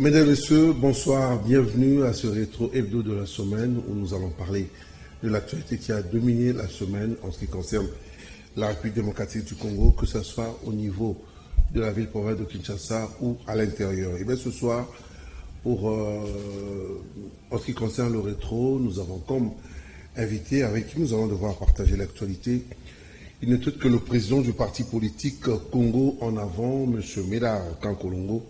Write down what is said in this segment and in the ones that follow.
Mesdames et messieurs, bonsoir, bienvenue à ce rétro hebdo de la semaine où nous allons parler de l'actualité qui a dominé la semaine en ce qui concerne la République démocratique du Congo, que ce soit au niveau de la ville-province de Kinshasa ou à l'intérieur. Et bien ce soir, en ce qui concerne le rétro, nous avons comme invité avec qui nous allons devoir partager l'actualité. Il n'est autre que le président du parti politique Congo en avant, M. Médard Kankolongo.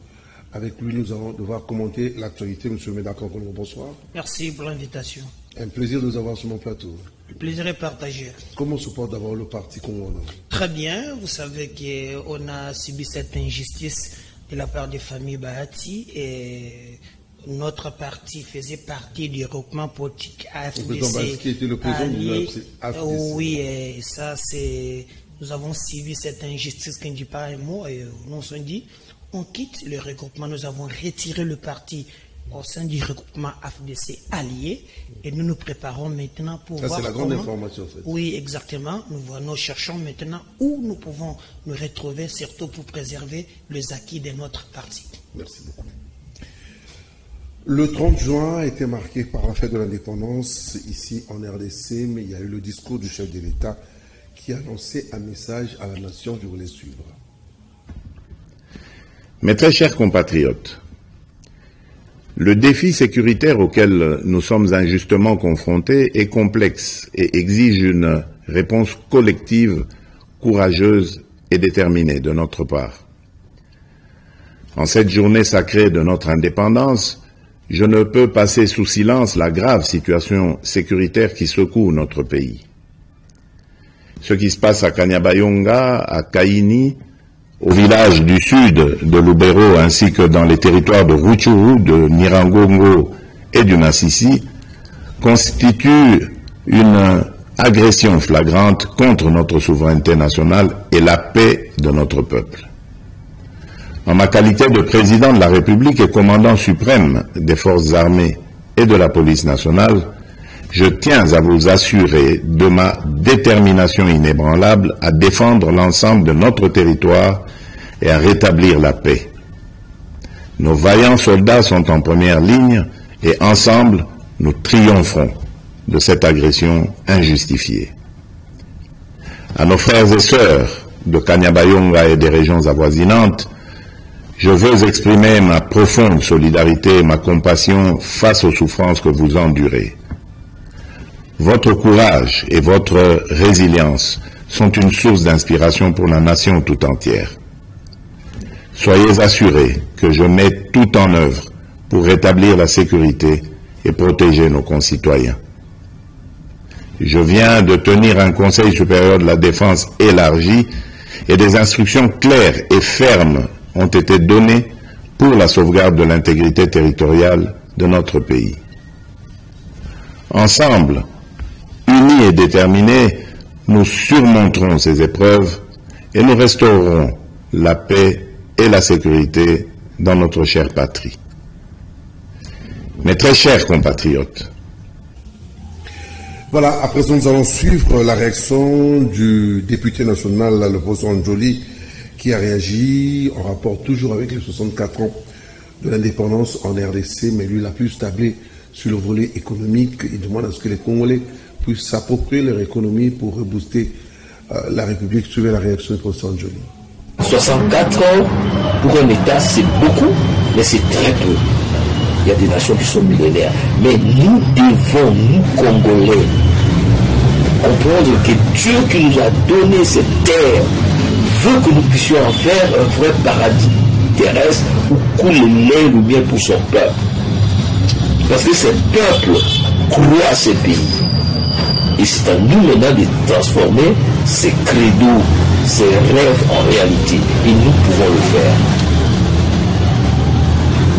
Avec lui, nous allons devoir commenter l'actualité. M. Médard Kankolongo, bonsoir. Merci pour l'invitation. Un plaisir de vous avoir sur mon plateau. Le plaisir est partagé. Comment se porte d'abord le parti Congo en avant? Très bien. Vous savez qu'on a subi cette injustice de la part des familles Bahati et notre parti faisait partie du regroupement politique AFDC. Qui était le président du AFDC. Oui, et ça c'est... Nous avons subi cette injustice qui ne dit pas un mot et nous on s'est dit, on quitte le regroupement. Nous avons retiré le parti au sein du regroupement AFDC allié et nous nous préparons maintenant pour voir. Ça c'est la grande information. En fait. Oui, exactement. Nous cherchons maintenant où nous pouvons nous retrouver, surtout pour préserver les acquis de notre parti. Merci beaucoup. Le 30 juin a été marqué par la fête de l'indépendance ici en RDC, mais il y a eu le discours du chef de l'État qui a lancé un message à la nation. Je vous laisse suivre. Mes très chers compatriotes, le défi sécuritaire auquel nous sommes injustement confrontés est complexe et exige une réponse collective, courageuse et déterminée de notre part. En cette journée sacrée de notre indépendance, je ne peux passer sous silence la grave situation sécuritaire qui secoue notre pays. Ce qui se passe à Kanyabayonga, à Kaini, au village du sud de Lubero, ainsi que dans les territoires de Rutshuru, de Nirangongo et du Massissi, constitue une agression flagrante contre notre souveraineté nationale et la paix de notre peuple. En ma qualité de président de la République et commandant suprême des forces armées et de la police nationale, je tiens à vous assurer de ma détermination inébranlable à défendre l'ensemble de notre territoire et à rétablir la paix. Nos vaillants soldats sont en première ligne et ensemble, nous triompherons de cette agression injustifiée. À nos frères et sœurs de Kanyabayonga et des régions avoisinantes, je veux exprimer ma profonde solidarité et ma compassion face aux souffrances que vous endurez. Votre courage et votre résilience sont une source d'inspiration pour la nation tout entière. Soyez assurés que je mets tout en œuvre pour rétablir la sécurité et protéger nos concitoyens. Je viens de tenir un Conseil supérieur de la défense élargi et des instructions claires et fermes ont été données pour la sauvegarde de l'intégrité territoriale de notre pays. Ensemble, unis et déterminés, nous surmonterons ces épreuves et nous restaurerons la paix et la sécurité dans notre chère patrie. Mes très chers compatriotes. Voilà, à présent nous allons suivre la réaction du député national, le président Njoli, qui a réagi en rapport toujours avec les 64 ans de l'indépendance en RDC, mais lui il a plus tablé sur le volet économique. Il demande à ce que les Congolais puissent s'approprier leur économie pour rebooster la République. Suivez la réaction du président Njoli. 64 ans pour un État, c'est beaucoup, mais c'est très peu. Il y a des nations qui sont millénaires. Mais nous devons, nous Congolais, comprendre que Dieu qui nous a donné cette terre veut que nous puissions en faire un vrai paradis terrestre où coule le lait ou bien pour son peuple. Parce que ce peuple croit à ce pays. Et c'est à nous maintenant de transformer ces credos, ces rêves en réalité. Et nous pouvons le faire.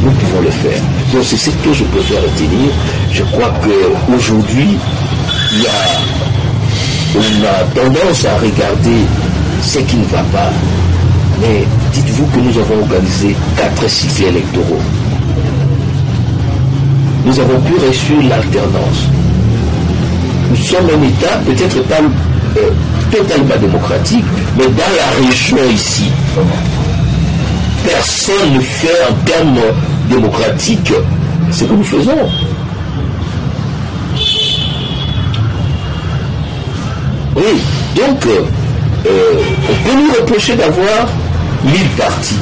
Nous pouvons le faire. Donc c'est ce que je peux faire retenir. Je crois qu'aujourd'hui, on a tendance à regarder ce qui ne va pas. Mais dites-vous que nous avons organisé 4 cycles électoraux. Nous avons pu réussir l'alternance. Nous sommes un État peut-être pas totalement démocratique, mais dans la région ici, personne ne fait en termes démocratique, ce que nous faisons. Oui, donc on peut nous reprocher d'avoir 1000 partis.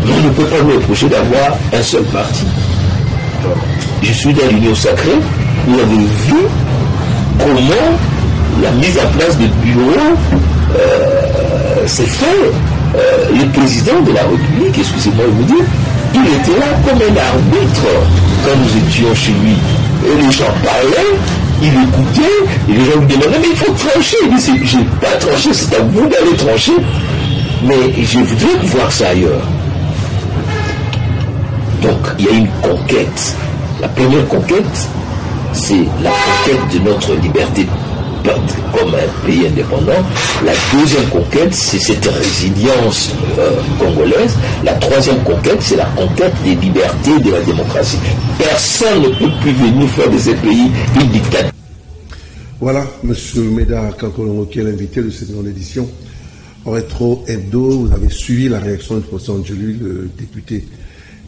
Mais on ne peut pas nous reprocher d'avoir un seul parti. Je suis dans l'Union sacrée, nous avons vu comment la mise en place de bureaux s'est fait. Le président de la République, excusez-moi de vous dire, il était là comme un arbitre quand nous étions chez lui. Et les gens parlaient, il écoutait, et les gens lui demandaient, mais il faut trancher. Il dit, j'ai pas tranché, c'est à vous d'aller trancher. Mais je voudrais voir ça ailleurs. Donc, il y a une conquête. La première conquête, c'est la conquête de notre liberté comme un pays indépendant. La deuxième conquête, c'est cette résilience congolaise. La troisième conquête, c'est la conquête des libertés, de la démocratie. Personne ne peut plus venir faire de ces pays une dictature. Voilà, M. Médard Kakolongo, qui est l'invité de cette grande édition. En rétro hebdo, vous avez suivi la réaction du professeur Ndjoli, le député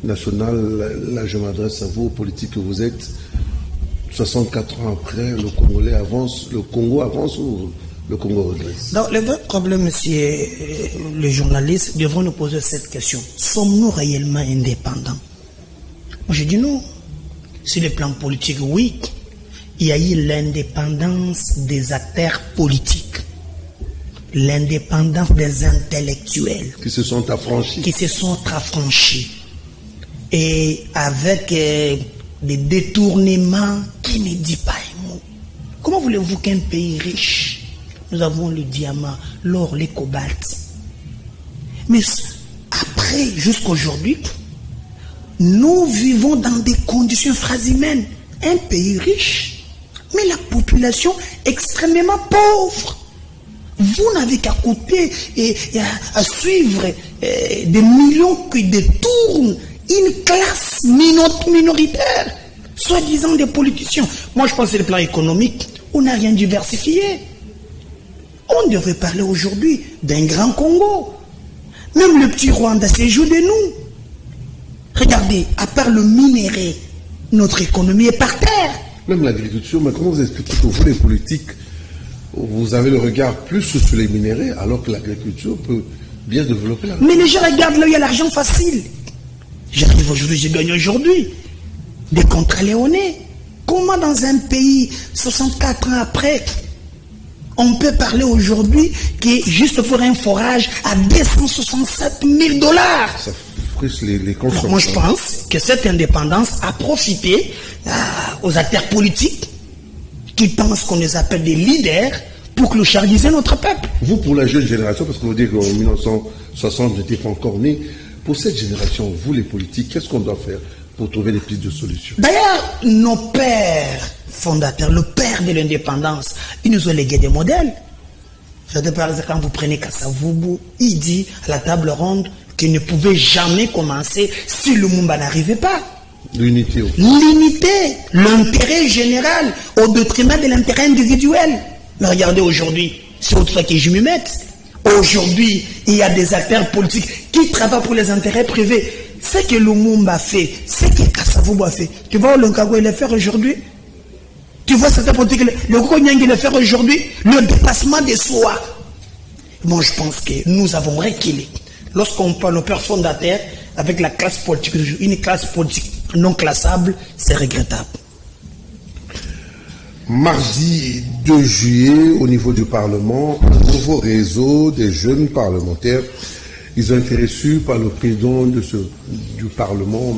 national. Là, je m'adresse à vous, aux politiques que vous êtes. 64 ans après, le Congolais avance, le Congo avance ou le Congo regresse? Donc, le vrai problème, monsieur le journaliste, devons nous poser cette question. Sommes-nous réellement indépendants? Moi, je dis non. Sur le plan politique, oui. Il y a eu l'indépendance des acteurs politiques. L'indépendance des intellectuels. Qui se sont affranchis. Et avec des détournements qui ne disent pas un mot. Comment voulez-vous qu'un pays riche, nous avons le diamant, l'or, les cobaltes, mais après, jusqu'aujourd'hui, nous vivons dans des conditions infrahumaines. Un pays riche, mais la population extrêmement pauvre. Vous n'avez qu'à coûter et à suivre des millions qui détournent une classe minoritaire, soi-disant des politiciens. Moi, je pense que c'est le plan économique. On n'a rien diversifié. On devrait parler aujourd'hui d'un grand Congo. Même le petit Rwanda se joue de nous. Regardez, à part le minerai, notre économie est par terre. Même l'agriculture, mais comment vous expliquez que vous, les politiques, vous avez le regard plus sur les minéraux, alors que l'agriculture peut bien développer la... Mais les gens regardent là où il y a l'argent facile. J'arrive aujourd'hui, j'ai gagné aujourd'hui des contrats léonais. Comment dans un pays, 64 ans après, on peut parler aujourd'hui que juste pour un forage à 267 000 $? Ça frisse les consommateurs. Moi, je pense que cette indépendance a profité aux acteurs politiques qui pensent qu'on les appelle des leaders pour clochardiser notre peuple. Vous, pour la jeune génération, parce que vous dites qu'en 1960, vous n'étiez pas encore né, pour cette génération, vous les politiques, qu'est-ce qu'on doit faire pour trouver des pistes de solutions? D'ailleurs, nos pères fondateurs, le père de l'indépendance, ils nous ont légué des modèles. Par exemple, quand vous prenez Kasavubu, il dit à la table ronde qu'il ne pouvait jamais commencer si le Lumumba n'arrivait pas. L'unité. L'unité, l'intérêt général au détriment de l'intérêt individuel. Mais regardez aujourd'hui, c'est autre fois que je m'y mette. Aujourd'hui, il y a des acteurs politiques qui travaillent pour les intérêts privés. Ce que Lumumba fait, ce que Kasavubu a fait. Tu vois le Kago il le fait aujourd'hui? Tu vois certains politiques, le Konyang il le fait aujourd'hui? Le dépassement de soi. Moi, je pense que nous avons reculé. Lorsqu'on parle au père fondateur avec la classe politique, une classe politique non classable, c'est regrettable. Mardi 2 juillet, au niveau du Parlement, un nouveau réseau des jeunes parlementaires. Ils ont été reçus par le président du Parlement,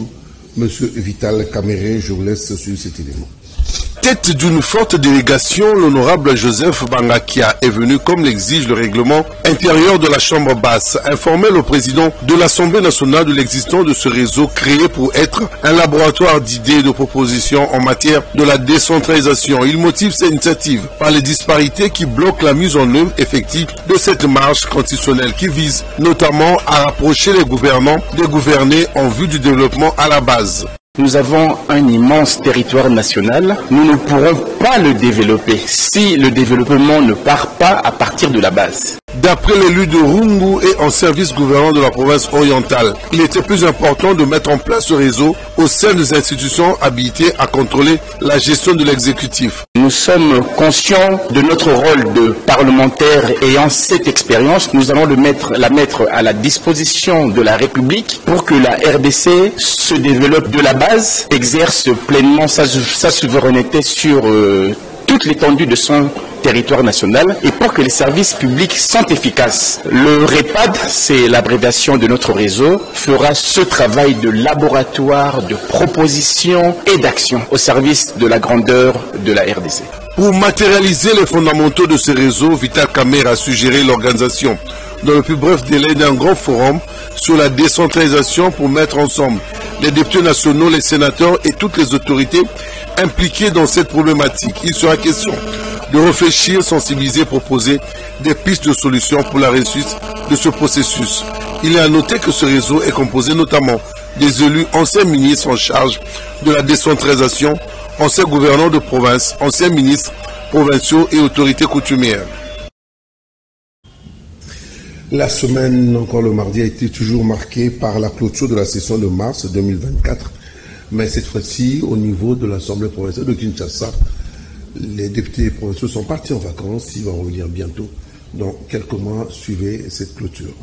M. Vital Kamerhe. Je vous laisse sur cet élément. Tête d'une forte délégation, l'honorable Joseph Bangakia est venu, comme l'exige le règlement intérieur de la Chambre basse, informer le président de l'Assemblée nationale de l'existence de ce réseau créé pour être un laboratoire d'idées et de propositions en matière de la décentralisation. Il motive cette initiative par les disparités qui bloquent la mise en œuvre effective de cette marche constitutionnelle qui vise notamment à rapprocher les gouvernants des gouvernés en vue du développement à la base. Nous avons un immense territoire national. Nous ne pourrons pas le développer si le développement ne part pas à partir de la base. D'après l'élu de Rungu et ancien vice-gouverneur de la province orientale, il était plus important de mettre en place ce réseau au sein des institutions habilitées à contrôler la gestion de l'exécutif. Nous sommes conscients de notre rôle de parlementaire ayant cette expérience. Nous allons la mettre à la disposition de la République pour que la RDC se développe de la base, exerce pleinement sa souveraineté sur toute l'étendue de son territoire national et pour que les services publics sont efficaces. Le REPAD, c'est l'abréviation de notre réseau, fera ce travail de laboratoire, de proposition et d'action au service de la grandeur de la RDC. Pour matérialiser les fondamentaux de ce réseau, Vital Kamerhe a suggéré l'organisation dans le plus bref délai d'un grand forum sur la décentralisation pour mettre ensemble les députés nationaux, les sénateurs et toutes les autorités impliquées dans cette problématique. Il sera question de réfléchir, sensibiliser, proposer des pistes de solutions pour la réussite de ce processus. Il est à noter que ce réseau est composé notamment des élus, anciens ministres en charge de la décentralisation, anciens gouverneurs de province, anciens ministres provinciaux et autorités coutumières. La semaine, encore le mardi, a été toujours marquée par la clôture de la session de mars 2024. Mais cette fois-ci, au niveau de l'Assemblée provinciale de Kinshasa, les députés provinciaux sont partis en vacances. Ils vont revenir bientôt. Dans quelques mois, suivez cette clôture.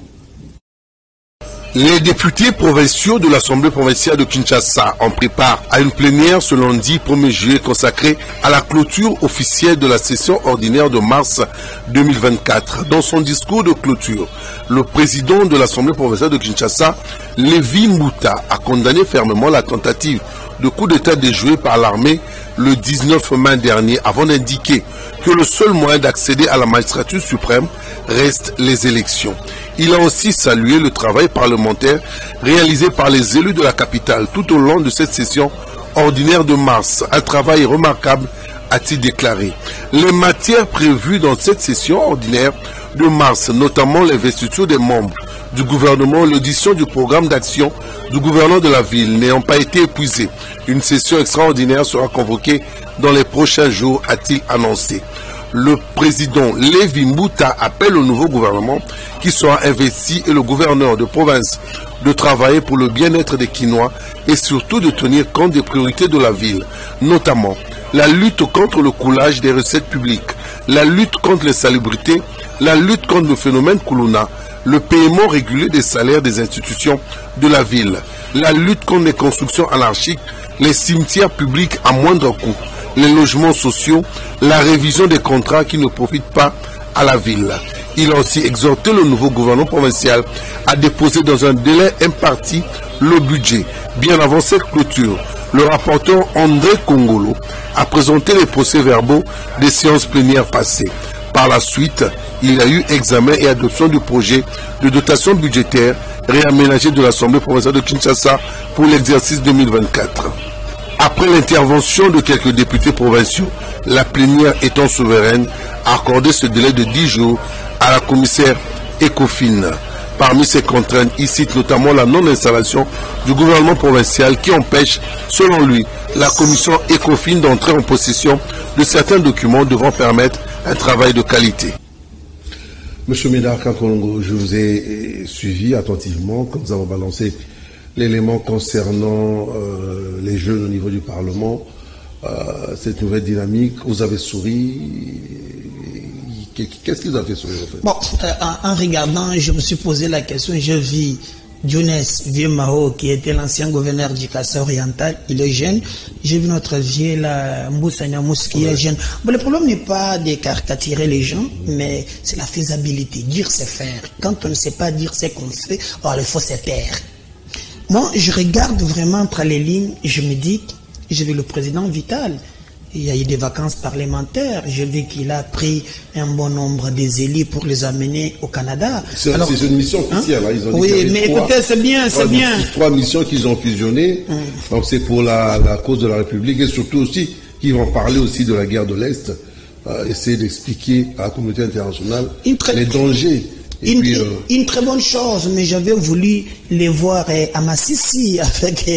Les députés provinciaux de l'Assemblée provinciale de Kinshasa ont pris part à une plénière ce lundi 1er juillet consacrée à la clôture officielle de la session ordinaire de mars 2024. Dans son discours de clôture, le président de l'Assemblée provinciale de Kinshasa, Lévi Mbuta, a condamné fermement la tentative de coup d'État déjoué par l'armée le 19 mai dernier avant d'indiquer que le seul moyen d'accéder à la magistrature suprême reste les élections. Il a aussi salué le travail parlementaire réalisé par les élus de la capitale tout au long de cette session ordinaire de mars. Un travail remarquable, a-t-il déclaré. Les matières prévues dans cette session ordinaire de mars, notamment l'investiture des membres du gouvernement, l'audition du programme d'action du gouverneur de la ville n'ayant pas été épuisée, une session extraordinaire sera convoquée dans les prochains jours, a-t-il annoncé. Le président Lévi Mbuta appelle au nouveau gouvernement qui sera investi et le gouverneur de province de travailler pour le bien-être des Kinois et surtout de tenir compte des priorités de la ville, notamment la lutte contre le coulage des recettes publiques, la lutte contre les salubrités, la lutte contre le phénomène Kuluna, le paiement régulier des salaires des institutions de la ville, la lutte contre les constructions anarchiques, les cimetières publics à moindre coût, les logements sociaux, la révision des contrats qui ne profitent pas à la ville. Il a aussi exhorté le nouveau gouvernement provincial à déposer dans un délai imparti le budget. Bien avant cette clôture, le rapporteur André Kongolo a présenté les procès-verbaux des séances plénières passées. Par la suite, il y a eu examen et adoption du projet de dotation budgétaire réaménagé de l'Assemblée provinciale de Kinshasa pour l'exercice 2024. Après l'intervention de quelques députés provinciaux, la plénière étant souveraine a accordé ce délai de 10 jours à la commissaire Ecofin. Parmi ces contraintes, il cite notamment la non-installation du gouvernement provincial qui empêche, selon lui, la commission Ecofin d'entrer en possession de certains documents devant permettre un travail de qualité. Monsieur Médard Kakolongo, je vous ai suivi attentivement quand nous avons balancé l'élément concernant les jeunes au niveau du Parlement, cette nouvelle dynamique. Vous avez souri. Qu'est-ce qui vous a fait sourire en fait? Bon, en regardant, je me suis posé la question, je vis Younes Vieux-Mao, qui était l'ancien gouverneur du Kassa oriental, il est jeune. J'ai vu notre vieux, là, Moussa Nyamous, qui est jeune. Bon, le problème n'est pas de caricaturer les gens, mais c'est la faisabilité. Dire, c'est faire. Quand on ne sait pas dire ce qu'on fait, alors il faut se taire. Moi, je regarde vraiment entre les lignes, je me dis, j'ai vu le président Vital. Il y a eu des vacances parlementaires. J'ai vu qu'il a pris un bon nombre des élus pour les amener au Canada. C'est une mission officielle. Hein? Ils ont oui, mais écoutez, c'est bien, c'est bien. 3 missions qu'ils ont fusionnées. Donc c'est pour la cause de la République et surtout aussi qu'ils vont parler aussi de la guerre de l'Est. Essayer d'expliquer à la communauté internationale les dangers Une très bonne chose, mais j'avais voulu les voir à Massissi, avec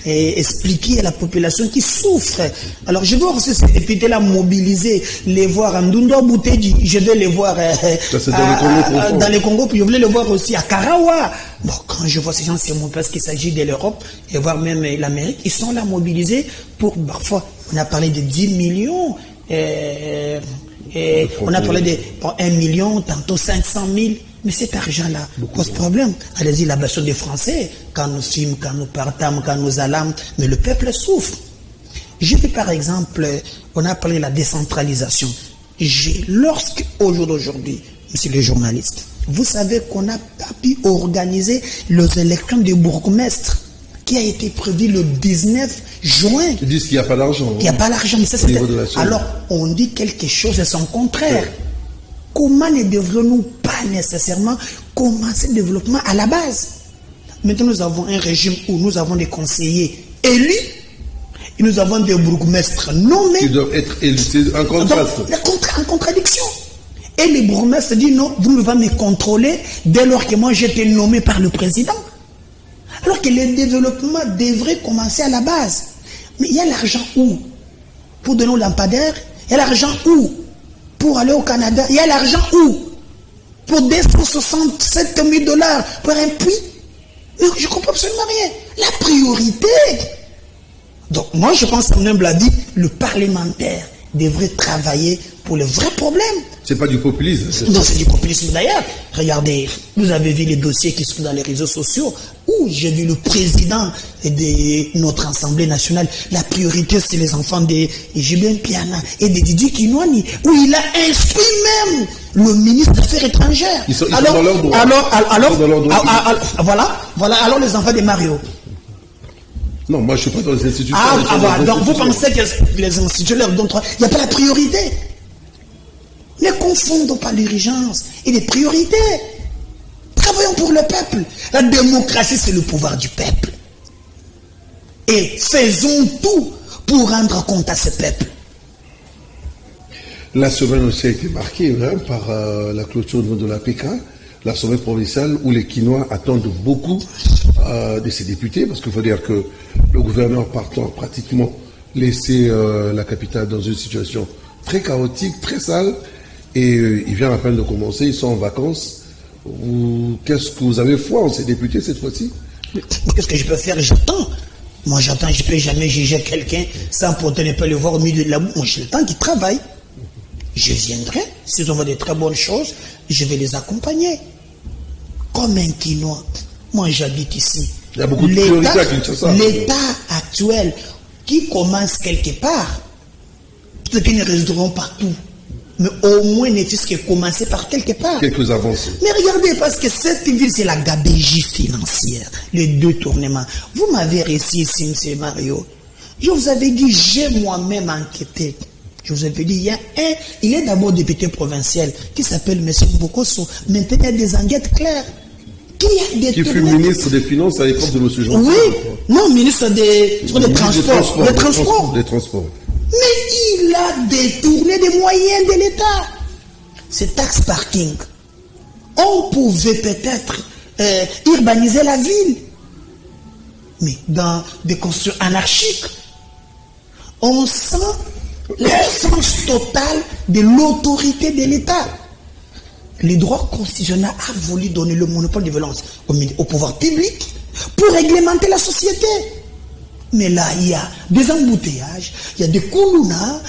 expliquer à la population qui souffre. Alors je veux aussi ces députés-là mobiliser, les voir à Ndoundo Bouteji, je vais les voir dans le Congo, puis je voulais les voir aussi à Karawa. Bon, quand je vois ces gens, c'est mon parce qu'il s'agit de l'Europe, et voir même l'Amérique, ils sont là mobilisés pour, parfois, on a parlé de 10 millions, on a parlé de 1 million, tantôt 500 000. Mais cet argent-là pose problème. Allez-y, la version des Français, quand nous filmons, quand nous partons, quand nous allons, mais le peuple souffre. Je vais par exemple, on a parlé de la décentralisation. Lorsque, au jour d'aujourd'hui, monsieur le journaliste, vous savez qu'on n'a pas pu organiser les élections de bourgmestre qui a été prévu le 19 juin. Ils disent qu'il n'y a pas d'argent. Il n'y a pas d'argent, mais ça c'est... Alors, on dit quelque chose de son contraire. Ouais. Comment ne devrions-nous pas nécessairement commencer le développement à la base? Maintenant, nous avons un régime où nous avons des conseillers élus et nous avons des bourgmestres nommés. Ils doivent être élus. C'est un contraste. En contradiction. Et les bourgmestres disent non, vous ne allez me contrôler dès lors que moi j'ai été nommé par le président. Alors que le développement devrait commencer à la base. Mais il y a l'argent où? Pour donner aux lampadaires? Il y a l'argent où? Pour aller au Canada? Il y a l'argent où? Pour 267 000 $ pour un puits? Mais je ne comprends absolument rien. La priorité. Donc moi je pense, comme Nemble l'a dit, le parlementaire devrait travailler pour le vrai problème. C'est pas du populisme. Non, c'est du populisme d'ailleurs. Regardez, vous avez vu les dossiers qui sont dans les réseaux sociaux où j'ai vu le président de notre Assemblée nationale. La priorité, c'est les enfants de Julien Piana et de Didier Kinouani, où il a instruit même le ministre des Affaires étrangères. Ils sont dans leur droit. Voilà, alors les enfants de Mario. Non, moi je ne suis pas dans les institutions. Donc vous pensez que les institutions leur donnent droit. Il n'y a pas la priorité. Ne confondons pas l'urgence et les priorités. Travaillons pour le peuple. La démocratie, c'est le pouvoir du peuple. Et faisons tout pour rendre compte à ce peuple. La semaine aussi a été marquée par la clôture de la PK, l'Assemblée provinciale, où les Quinois attendent beaucoup de ces députés, parce qu'il faut dire que le gouverneur partant a pratiquement laissé la capitale dans une situation très chaotique, très sale, et il vient à peine de commencer, ils sont en vacances. Qu'est-ce que vous avez foi en ces députés cette fois-ci? Qu'est-ce que je peux faire? J'attends. Moi j'attends, je ne peux jamais juger quelqu'un sans pourtant ne pas le voir au milieu de la boue. Moi j'ai le temps qu'ils travaillent. Je viendrai, s'ils ont des très bonnes choses, je vais les accompagner. Comme un Quinois. Moi j'habite ici. Il y a beaucoup de priorités à Kinshasa. L'État actuel qui commence quelque part, peut-être qu'ils ne résoudront pas tout. Mais au moins, ne fût-ce que commencer par quelque part. Quelques avancées. Mais regardez, parce que cette ville, c'est la gabégie financière, les détournements. Vous m'avez réussi ici, M. Mario. Je vous avais dit, j'ai moi-même enquêté. Je vous avais dit, il est d'abord député provincial qui s'appelle M. Bokoso. Maintenant, il y a des enquêtes claires. Qui fut ministre des Finances à l'époque de M. Jean. Oui, non, ministre des Transports. Des Transports. Mais il a détourné des moyens de l'État. C'est taxe parking. On pouvait peut-être urbaniser la ville. Mais dans des constructions anarchiques, on sent l'absence totale de l'autorité de l'État. Le droit constitutionnel a voulu donner le monopole de violence au pouvoir public pour réglementer la société. Mais là, il y a des embouteillages, il y a des coulounards,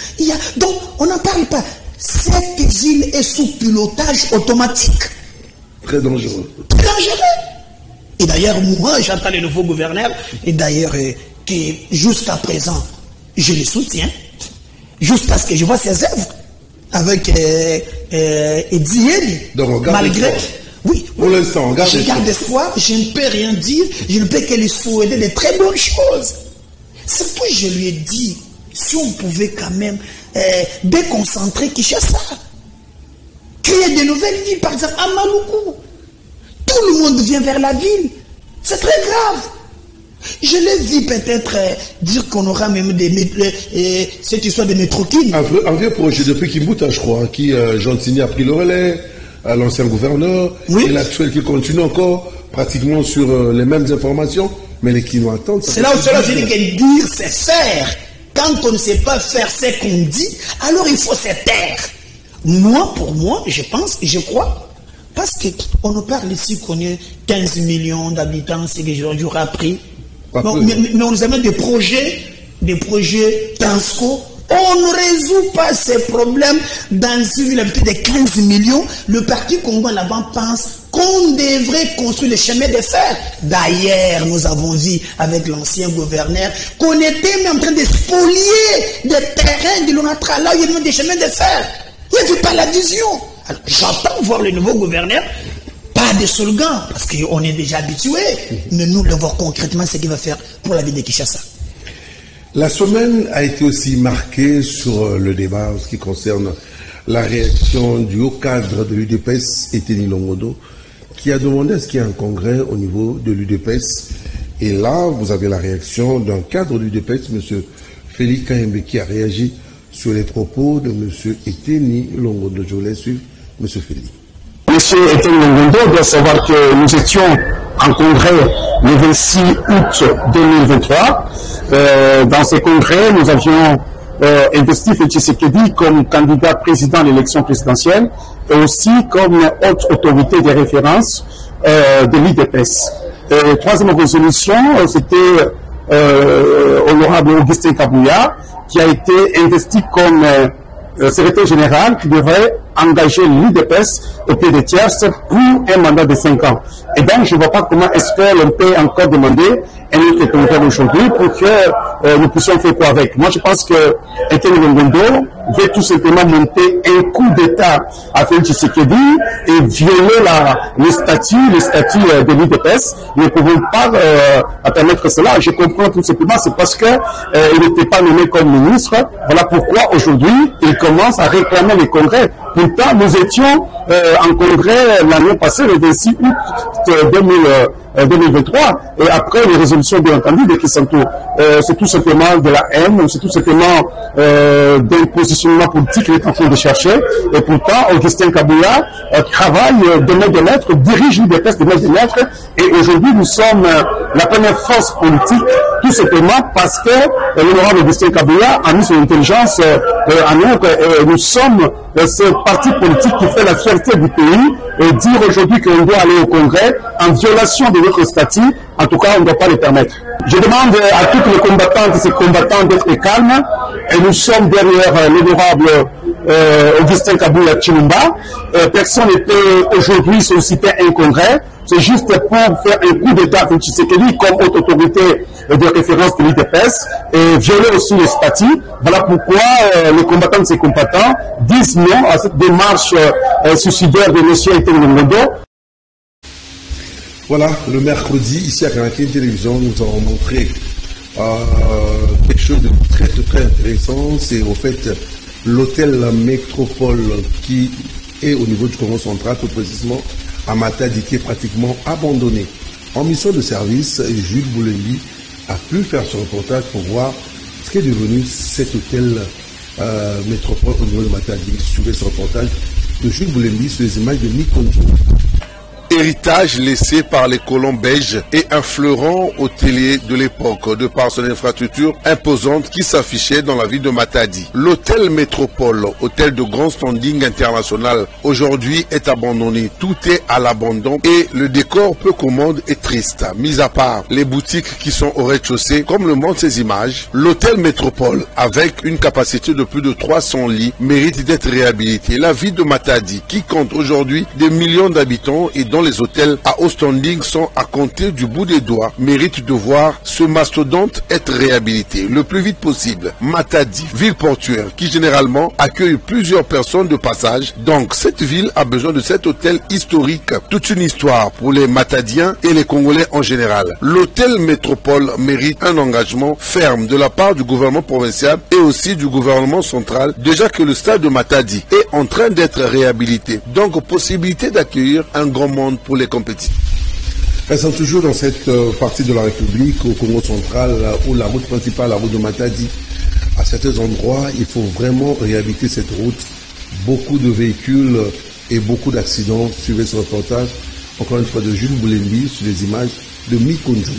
donc on n'en parle pas. Cette ville est sous pilotage automatique. Très dangereux. Très dangereux. Et d'ailleurs, moi, j'entends le nouveau gouverneur, et d'ailleurs, que jusqu'à présent, je le soutiens, jusqu'à ce que je vois ses œuvres, avec Ediel, malgré... Oui, pour l'instant, je garde espoir, je ne peux rien dire, je ne peux que lui souhaiter de très bonnes choses. Surtout, je lui ai dit, si on pouvait quand même déconcentrer Kinshasa, créer de nouvelles villes, par exemple à Maluku. Tout le monde vient vers la ville. C'est très grave. Je l'ai vu peut-être dire qu'on aura même cette histoire de métroquine. Un vieux projet depuis Kimbuta, je crois, qui Gentini a pris le relais. l'ancien gouverneur, oui. Et l'actuel qui continue encore pratiquement sur les mêmes informations, mais les Kinois attendent. C'est là où je dis que dire, c'est faire. Quand on ne sait pas faire ce qu'on dit, alors il faut se taire. Moi, pour moi, je pense, je crois, parce qu'on nous parle ici qu'on est 15 millions d'habitants, c'est que j'aurais appris. Mais on nous amène des projets Transco. On ne résout pas ces problèmes dans une ville de 15 millions. Le Parti Congo là-bas pense qu'on devrait construire le chemin de fer. D'ailleurs, nous avons vu avec l'ancien gouverneur qu'on était même en train de spolier des terrains de l'Onatra, là où il y avait des chemins de fer. Il n'y avait pas la vision. Alors, j'entends voir le nouveau gouverneur, pas de slogan, parce qu'on est déjà habitué, mais nous le voir concrètement ce qu'il va faire pour la ville de Kinshasa. La semaine a été aussi marquée sur le débat en ce qui concerne la réaction du haut cadre de l'UDPS, Eteni Longondo, qui a demandé à ce qu'il y ait un congrès au niveau de l'UDPS. Et là, vous avez la réaction d'un cadre de l'UDPS, M. Félix Kayembe, qui a réagi sur les propos de M. Eteni Longondo. Je vous laisse suivre, M. Félix. M. Eteni Longondo doit savoir que nous étions en congrès le 26 août 2023. Dans ce congrès, nous avions investi Félix Tshisekedi comme candidat président à l'élection présidentielle et aussi comme haute autorité de référence de l'UDPS. Troisième résolution, c'était honorable Augustin Kabouya, qui a été investi comme secrétaire général qui devrait engager l'UDPS au pied des tierces pour un mandat de 5 ans. Et donc, je ne vois pas comment est-ce que l'on peut encore demander un autre congrès aujourd'hui pour que nous puissions faire quoi avec. Moi, je pense que Eteni Longondo veut tout simplement monter un coup d'État à Félix Tshisekedi et violer le statut de l'UDPS. Nous ne pouvons pas permettre cela. Je comprends tout simplement, c'est parce que il n'était pas nommé comme ministre. Voilà pourquoi aujourd'hui, il commence à réclamer les congrès. Pourtant, nous étions en congrès l'année passée, le 26 août 2023, et après les résolutions bien entendu de Kisanto, c'est tout simplement de la haine, c'est tout simplement d'un positionnement politique qu'il est en train de chercher, et pourtant Augustin Kabouya travaille de main de lettres, dirige l'UDPS de main de lettres, et aujourd'hui nous sommes la première force politique, tout simplement parce que l'honorable Augustin Kabouya a mis son intelligence en œuvre, et nous sommes ce parti politique qui fait la fierté du pays, et dire aujourd'hui qu'on doit aller au congrès en violation de notre statut, en tout cas on ne doit pas le permettre. Je demande à toutes les combattantes et ces combattants d'être calmes, et nous sommes derrière l'honorable Augustin Kabouya Chilumba. Personne ne peut aujourd'hui solliciter un congrès, c'est juste pour faire un coup d'État à Tshisekedi comme haute autorité de référence de l'UDPS et violer aussi les statuts. Voilà pourquoi les combattants de ces combattants disent non à cette démarche suicidaire de M. Eteni Longondo. Voilà, le mercredi, ici à Canal Télévision, nous avons montré quelque chose de très très intéressant. C'est au fait l'hôtel Métropole qui est au niveau du Congo central, tout précisément à Matadi, qui est pratiquement abandonné. En mission de service, Jules Boulembi a pu faire ce reportage pour voir ce qu'est devenu cet hôtel Métropole au niveau de Matadi. Suivez ce reportage de Jules Boulembi sur les images de Nikonjo. Héritage laissé par les colons belges et un fleuron hôtelier de l'époque de par son infrastructure imposante qui s'affichait dans la ville de Matadi. L'hôtel Métropole, hôtel de grand standing international, aujourd'hui est abandonné. Tout est à l'abandon et le décor peu commode et triste. Mis à part les boutiques qui sont au rez-de-chaussée, comme le montrent ces images, l'hôtel Métropole, avec une capacité de plus de 300 lits, mérite d'être réhabilité. La ville de Matadi, qui compte aujourd'hui des millions d'habitants et dont les hôtels à haut standing sont à compter du bout des doigts, mérite de voir ce mastodonte être réhabilité le plus vite possible. Matadi, ville portuaire qui généralement accueille plusieurs personnes de passage, donc cette ville a besoin de cet hôtel historique. Toute une histoire pour les Matadiens et les Congolais en général. L'hôtel Métropole mérite un engagement ferme de la part du gouvernement provincial et aussi du gouvernement central, déjà que le stade de Matadi est en train d'être réhabilité. Donc possibilité d'accueillir un grand monde pour les compétitions. Restons toujours dans cette partie de la République, au Congo central, où la route principale, la route de Matadi, à certains endroits, il faut vraiment réhabiliter cette route. Beaucoup de véhicules et beaucoup d'accidents. Suivez ce reportage, encore une fois de Jules Boulembi, sur les images de Mikonjou.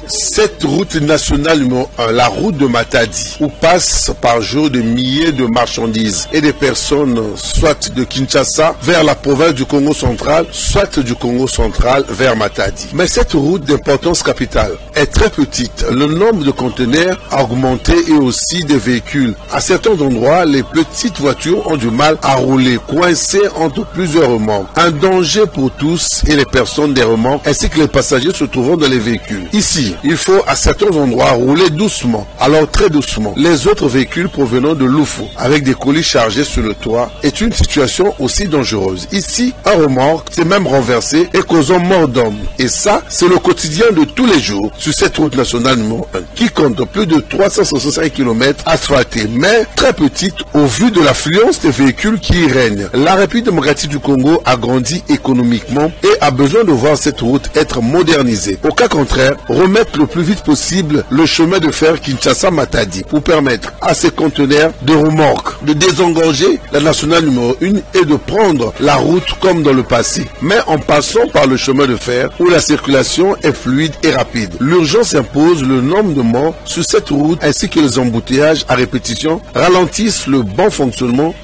Cette route nationale numéro 1, la route de Matadi, où passent par jour des milliers de marchandises et des personnes, soit de Kinshasa vers la province du Congo central, soit du Congo central vers Matadi. Mais cette route d'importance capitale est très petite. Le nombre de conteneurs a augmenté et aussi des véhicules. À certains endroits, les petites voitures ont du mal à rouler, coincées entre plusieurs remorques. Un danger pour tous et les personnes des remorques ainsi que les passagers se trouvant dans les véhicules. Ici, il faut à certains endroits rouler doucement, alors très doucement. Les autres véhicules provenant de Loufou, avec des colis chargés sur le toit, est une situation aussi dangereuse. Ici, un remorque s'est même renversé et causant mort d'homme. Et ça, c'est le quotidien de tous les jours sur cette route nationale numéro 1, qui compte plus de 365 km asphaltée, mais très petite au vu de l'affluence des véhicules qui y règnent. La République démocratique du Congo a grandi économiquement et a besoin de voir cette route être modernisée. Au cas contraire, remettre le plus vite possible le chemin de fer Kinshasa-Matadi pour permettre à ces conteneurs de remorques de désengorger la nationale numéro 1 et de prendre la route comme dans le passé, mais en passant par le chemin de fer où la circulation est fluide et rapide. L'urgence impose. Le nombre de morts sur cette route ainsi que les embouteillages à répétition ralentissent le bon fonctionnement.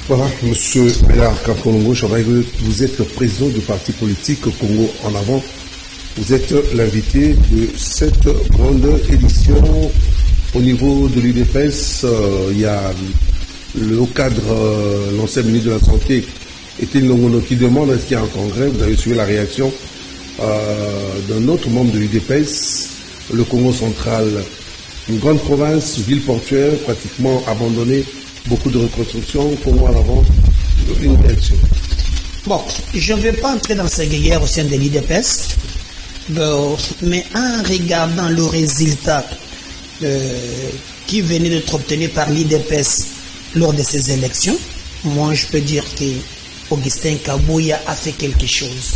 Voilà, monsieur Bélard Kapongo, vous êtes président du parti politique Congo en avant. Vous êtes l'invité de cette grande édition. Au niveau de l'UDPS, il y a le haut cadre, l'ancien ministre de la Santé, Étienne Longondo, qui demande est-ce qu'il y a un congrès. Vous avez suivi la réaction d'un autre membre de l'UDPS, le Congo central. Une grande province, ville portuaire, pratiquement abandonnée, beaucoup de reconstruction, Congo en avant, une réaction. Bon, je ne vais pas entrer dans ces guerres au sein de l'UDPS. Mais en regardant le résultat qui venait d'être obtenu par l'IDPS lors de ces élections, moi je peux dire que Augustin Kabouya a fait quelque chose.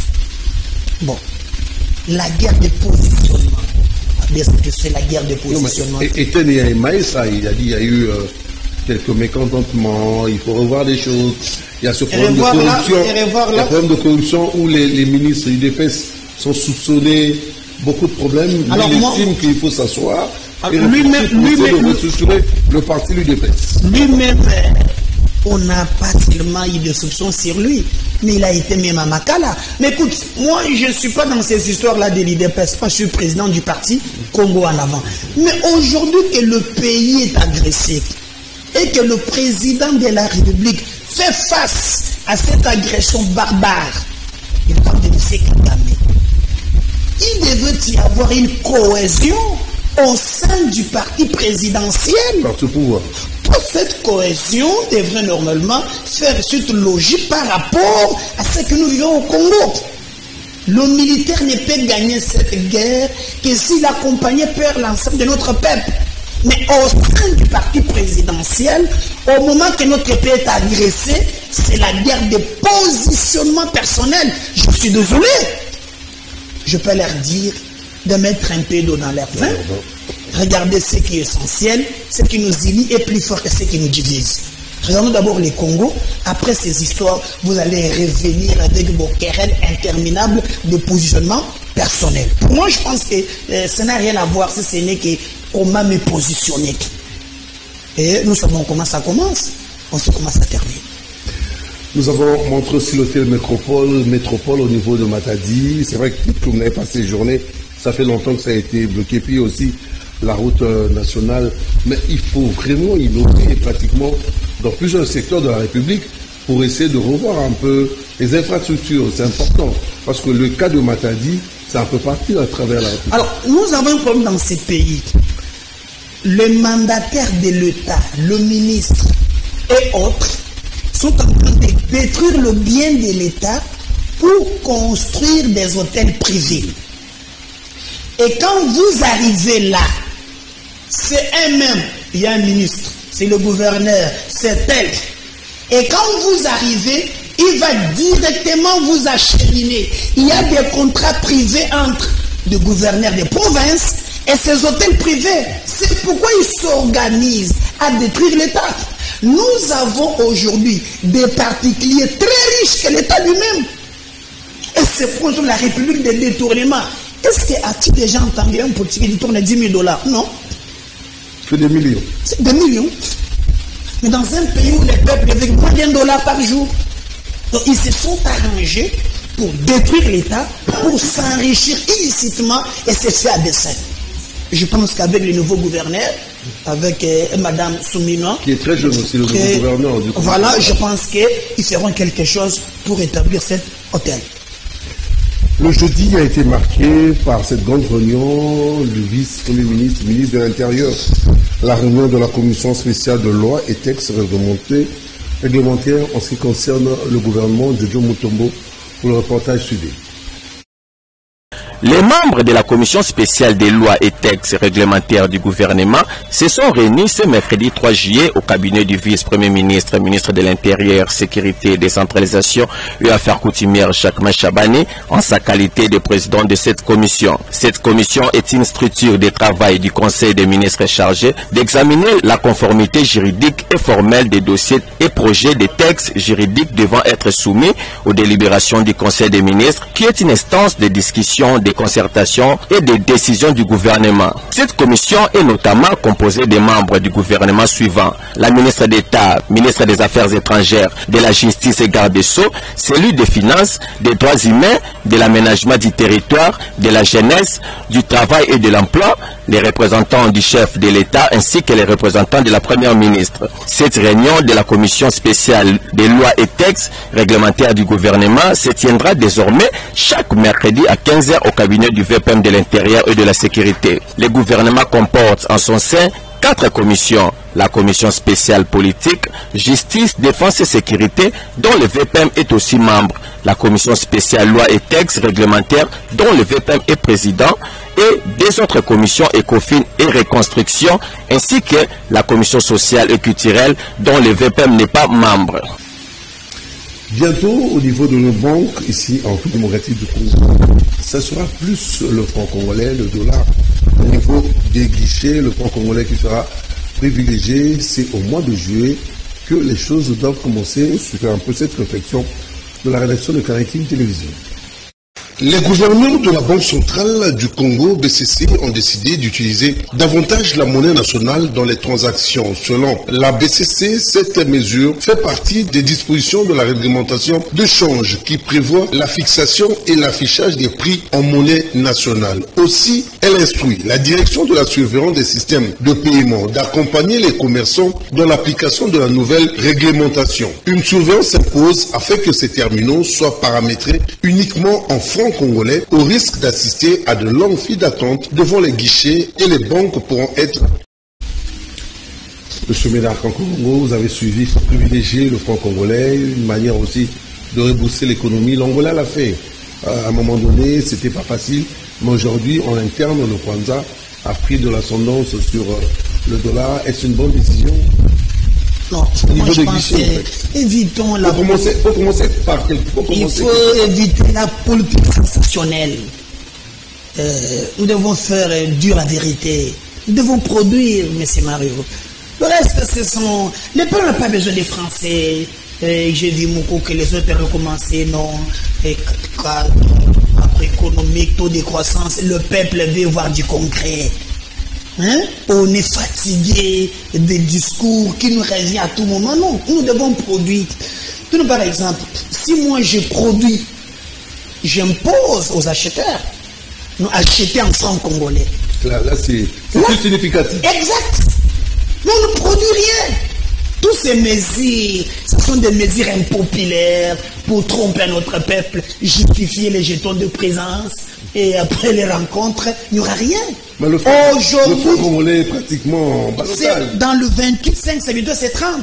Bon, la guerre de positionnement. Bien sûr que c'est la guerre de positionnement. Etienne Yaïmaïsa, il a dit qu'il y a eu quelques mécontentements, il faut revoir des choses. Il y a ce problème de corruption. Il y a un problème de corruption où les ministres du DPS sont soupçonnés, beaucoup de problèmes. Alors il estime qu'il faut s'asseoir et lui-même restructurer le parti l'UDPS. Lui-même, on n'a pas tellement eu de soupçons sur lui, mais il a été même à Makala. Mais écoute, moi je ne suis pas dans ces histoires-là de l'UDPS, je suis président du parti Congo en avant. Mais aujourd'hui que le pays est agressé et que le président de la République fait face à cette agression barbare, il parle de M. Kagame. Il devait y avoir une cohésion au sein du parti présidentiel. Parti au pouvoir. Toute cette cohésion devrait normalement faire suite logique par rapport à ce que nous vivons au Congo. Le militaire ne peut gagner cette guerre que s'il accompagnait par l'ensemble de notre peuple. Mais au sein du parti présidentiel, au moment que notre pays est agressé, c'est la guerre de positionnement personnel. Je suis désolé. Je peux leur dire de mettre un peu d'eau dans leur vin. Regardez ce qui est essentiel, ce qui nous unit est plus fort que ce qui nous divise. Regardons d'abord les Congo. Après ces histoires, vous allez revenir avec vos querelles interminables de positionnement personnel. Pour moi, je pense que ça n'a rien à voir si ce n'est que comment me positionner. Et nous savons comment ça commence. On sait comment ça termine. Nous avons montré aussi l'hôtel Métropole au niveau de Matadi. C'est vrai que vous n'avez pas séjourné. Ça fait longtemps que ça a été bloqué. Puis aussi la route nationale. Mais il faut vraiment innover pratiquement dans plusieurs secteurs de la République pour essayer de revoir un peu les infrastructures. C'est important. Parce que le cas de Matadi, c'est un peu partout à travers la République. Alors, nous avons un problème dans ces pays. Le mandataire de l'État, le ministre et autres sont en train de détruire le bien de l'État pour construire des hôtels privés. Et quand vous arrivez là, c'est un-même, il y a un ministre, c'est le gouverneur, c'est tel. Et quand vous arrivez, il va directement vous acheminer. Il y a des contrats privés entre des gouverneurs de province et ces hôtels privés. C'est pourquoi ils s'organisent à détruire l'État. Nous avons aujourd'hui des particuliers très riches que l'État lui-même. Et c'est pour la République des détournements. Est-ce que tu déjà entendu un politique qui tourne $10 000? Non. C'est des millions. C'est des millions. Mais dans un pays où les peuples vivent moins d'$1 par jour, donc ils se sont arrangés pour détruire l'État, pour s'enrichir illicitement et c'est fait à dessein. Je pense qu'avec le nouveau gouverneur, avec Madame Soumina, qui est très jeune aussi, le nouveau gouverneur. Voilà, je pense qu'ils feront quelque chose pour établir cet hôtel. Le jeudi a été marqué par cette grande réunion du vice-premier ministre, ministre de l'Intérieur. La réunion de la commission spéciale de loi et textes réglementaires en ce qui concerne le gouvernement de Jojo Mutombo pour le reportage suivi. Les membres de la commission spéciale des lois et textes réglementaires du gouvernement se sont réunis ce mercredi 3 juillet au cabinet du vice-premier ministre, ministre de l'Intérieur, Sécurité, Décentralisation et Affaires coutumières Jacquemain Chabani en sa qualité de président de cette commission. Cette commission est une structure de travail du Conseil des ministres chargé d'examiner la conformité juridique et formelle des dossiers et projets de textes juridiques devant être soumis aux délibérations du Conseil des ministres, qui est une instance de discussion, de concertation et de décision du gouvernement. Cette commission est notamment composée des membres du gouvernement suivants: la ministre d'État, ministre des Affaires étrangères, de la Justice et garde des Sceaux, celui des Finances, des Droits humains, de l'aménagement du territoire, de la jeunesse, du travail et de l'emploi, les représentants du chef de l'État ainsi que les représentants de la première ministre. Cette réunion de la commission spéciale des lois et textes réglementaires du gouvernement se tiendra désormais chaque mercredi à 15h au cabinet du VPM de l'Intérieur et de la Sécurité. Le gouvernement comporte en son sein 4 commissions: la commission spéciale politique, justice, défense et sécurité, dont le VPM est aussi membre, la commission spéciale loi et textes réglementaires, dont le VPM est président, et des autres commissions ECOFIN et reconstruction, ainsi que la commission sociale et culturelle, dont le VPM n'est pas membre. Bientôt, au niveau de nos banques, ici en République démocratique du Congo, ça sera plus le franc congolais, le dollar. Au niveau des guichets, le franc congolais qui sera privilégié, c'est au mois de juillet que les choses doivent commencer. C'est un peu cette réflexion de la rédaction de Caraïtine Télévision. Les gouverneurs de la Banque centrale du Congo, BCC, ont décidé d'utiliser davantage la monnaie nationale dans les transactions. Selon la BCC, cette mesure fait partie des dispositions de la réglementation de change qui prévoit la fixation et l'affichage des prix en monnaie nationale. Aussi, elle instruit la direction de la surveillance des systèmes de paiement d'accompagner les commerçants dans l'application de la nouvelle réglementation. Une surveillance s'impose afin que ces terminaux soient paramétrés uniquement en francs congolais, au risque d'assister à de longues files d'attente devant les guichets, et les banques pourront être... Monsieur Médard Congo, vous avez suivi, il faut privilégier le franc congolais, une manière aussi de rebooster l'économie. L'Angola l'a fait. À un moment donné, c'était pas facile, mais aujourd'hui, en interne, le Kwanza a pris de l'ascendance sur le dollar. Est-ce une bonne décision? Non, moi je pense que évitons la... Il faut commencer par quelque chose. Il faut éviter la politique sensationnelle. Nous devons faire dire la vérité. Nous devons produire, M. Mario. Le reste, ce sont... Les peuples n'ont pas besoin des Français. J'ai vu Moko que les autres ont recommencé, non. Après économique, taux de croissance, le peuple veut voir du concret. Hein? On est fatigué des discours qui nous reviennent à tout moment. Non, nous devons produire. Par exemple, si moi je produis, j'impose aux acheteurs, nous acheter en francs congolais. Là c'est plus significatif. Exact. Nous ne produisons rien. Toutes ces mesures, ce sont des mesures impopulaires pour tromper notre peuple, justifier les jetons de présence. Et après les rencontres, il n'y aura rien. Mais le franc congolais est pratiquement balotage. Dans le 28, 5, c'est 22, c'est 30.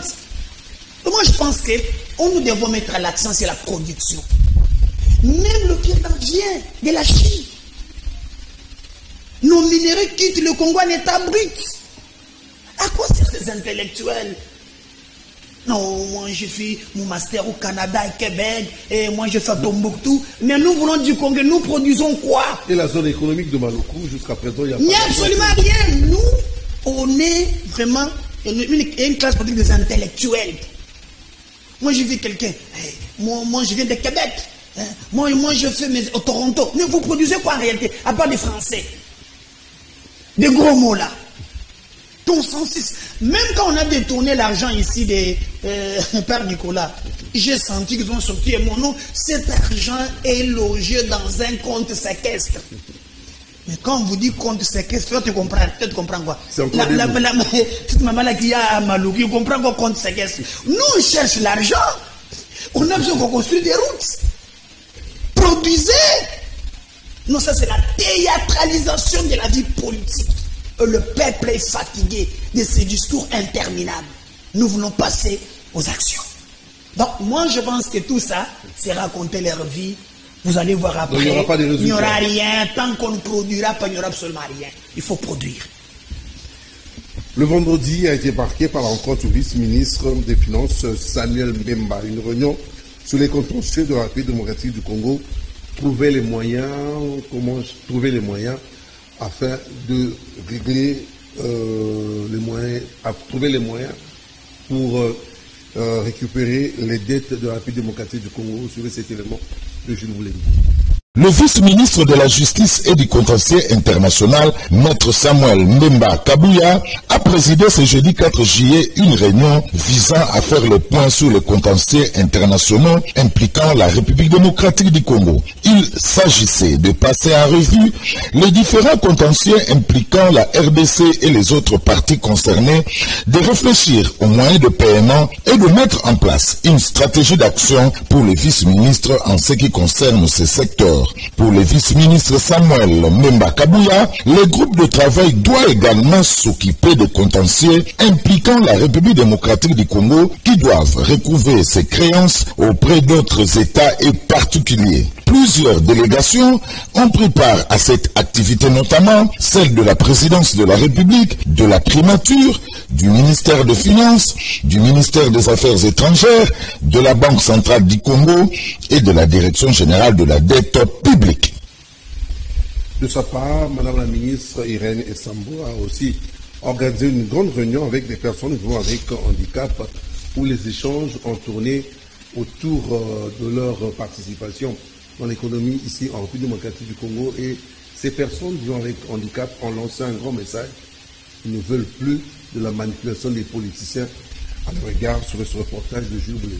Donc moi, je pense que nous devons mettre l'accent sur la production. Même le Pierre vient de la Chine. Nos minéraux quittent le Congo en état brut. À quoi servent ces intellectuels? Non, moi je fais mon master au Canada et Québec, et moi je fais à Tombouctou. Mais nous voulons du Congo, nous produisons quoi? Et la zone économique de Maloko, jusqu'à présent, il n'y a absolument rien. Nous, on est vraiment une classe politique des intellectuels. Moi, je vis quelqu'un. Moi, je viens de Québec. Moi, je fais au Toronto. Mais vous produisez quoi en réalité? À part des Français. Des gros mots là. Ton 106. Même quand on a détourné l'argent ici des Père Nicolas, j'ai senti qu'ils ont sorti mon nom. Cet argent est logé dans un compte séquestre. Mais quand on vous dit compte séquestre, tu comprends quoi? Cette maman-là qui a à Malou, tu comprends quoi compte séquestre? Nous, on cherche l'argent. On a besoin de construire des routes. Produisez. Non, ça c'est la théâtralisation de la vie politique. Le peuple est fatigué de ces discours interminables. Nous voulons passer aux actions. Donc, moi, je pense que tout ça, c'est raconter leur vie. Vous allez voir après. Donc, il n'y aura rien. Tant qu'on ne produira pas, il n'y aura absolument rien. Il faut produire. Le vendredi a été marqué par la rencontre du vice-ministre des Finances, Samuel Mbemba. Une réunion sur les contentieux de la République démocratique du Congo. Trouver les moyens afin de régler trouver les moyens pour récupérer les dettes de la République démocratique du Congo. Sur cet élément de Jules Boulay. Le vice-ministre de la Justice et du Contentieux international, Maître Samuel Mbemba Kabouya, a présidé ce jeudi 4 juillet une réunion visant à faire le point sur les contentieux internationaux impliquant la République démocratique du Congo. Il s'agissait de passer en revue les différents contentieux impliquant la RDC et les autres parties concernées, de réfléchir aux moyens de paiement et de mettre en place une stratégie d'action pour les vice-ministres en ce qui concerne ces secteurs. Pour le vice-ministre Samuel Mbemba Kabouya, le groupe de travail doit également s'occuper de contentieux impliquant la République démocratique du Congo qui doivent recouvrer ses créances auprès d'autres États et particuliers. Plusieurs délégations ont pris part à cette activité, notamment celle de la présidence de la République, de la primature, du ministère des Finances, du ministère des Affaires étrangères, de la Banque centrale du Congo et de la Direction générale de la dette publique. De sa part, Madame la ministre Irène Esambo a aussi organisé une grande réunion avec des personnes vivant avec handicap où les échanges ont tourné autour de leur participation dans l'économie ici en République démocratique du Congo, et ces personnes vivant avec handicap ont lancé un grand message. Ils ne veulent plus de la manipulation des politiciens. À regard sur ce reportage de Jules Boulay.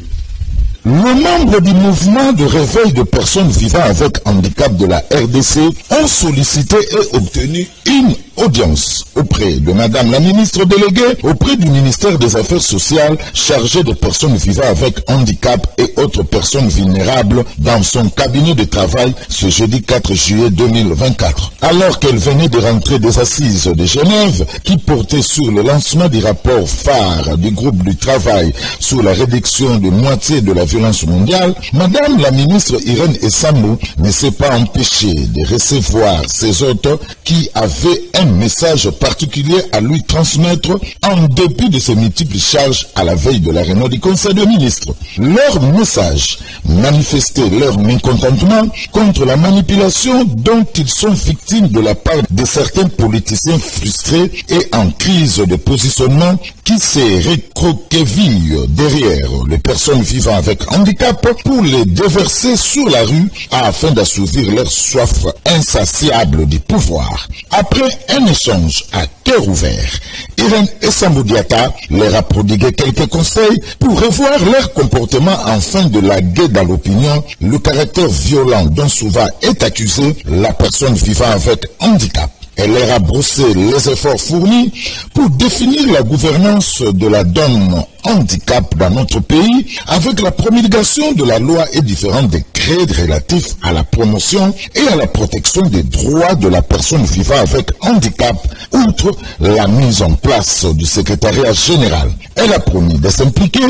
Les membres du mouvement de réveil de personnes vivant avec handicap de la RDC ont sollicité et obtenu une audience auprès de Madame la ministre déléguée, auprès du ministère des Affaires sociales chargé des personnes vivant avec handicap et autres personnes vulnérables dans son cabinet de travail ce jeudi 4 juillet 2024. Alors qu'elle venait de rentrer des assises de Genève qui portaient sur le lancement du rapport phare du groupe du travail sur la réduction de moitié de la violence mondiale, Madame la ministre Irène Esambo ne s'est pas empêchée de recevoir ses hôtes qui avaient un message particulier à lui transmettre en dépit de ses multiples charges à la veille de la réunion du Conseil des ministres. Leur message manifestait leur mécontentement contre la manipulation dont ils sont victimes de la part de certains politiciens frustrés et en crise de positionnement qui se recroquevillent derrière les personnes vivant avec handicap pour les déverser sur la rue afin d'assouvir leur soif insatiable du pouvoir. Après un échange à cœur ouvert, Irène Esambo Diatta leur a prodigué quelques conseils pour revoir leur comportement afin de laguer dans l'opinion le caractère violent dont souvent est accusée la personne vivant avec handicap. Elle leur a brossé les efforts fournis pour définir la gouvernance de la donne handicap dans notre pays avec la promulgation de la loi et différents décrets relatifs à la promotion et à la protection des droits de la personne vivant avec handicap, outre la mise en place du secrétariat général. Elle a promis de s'impliquer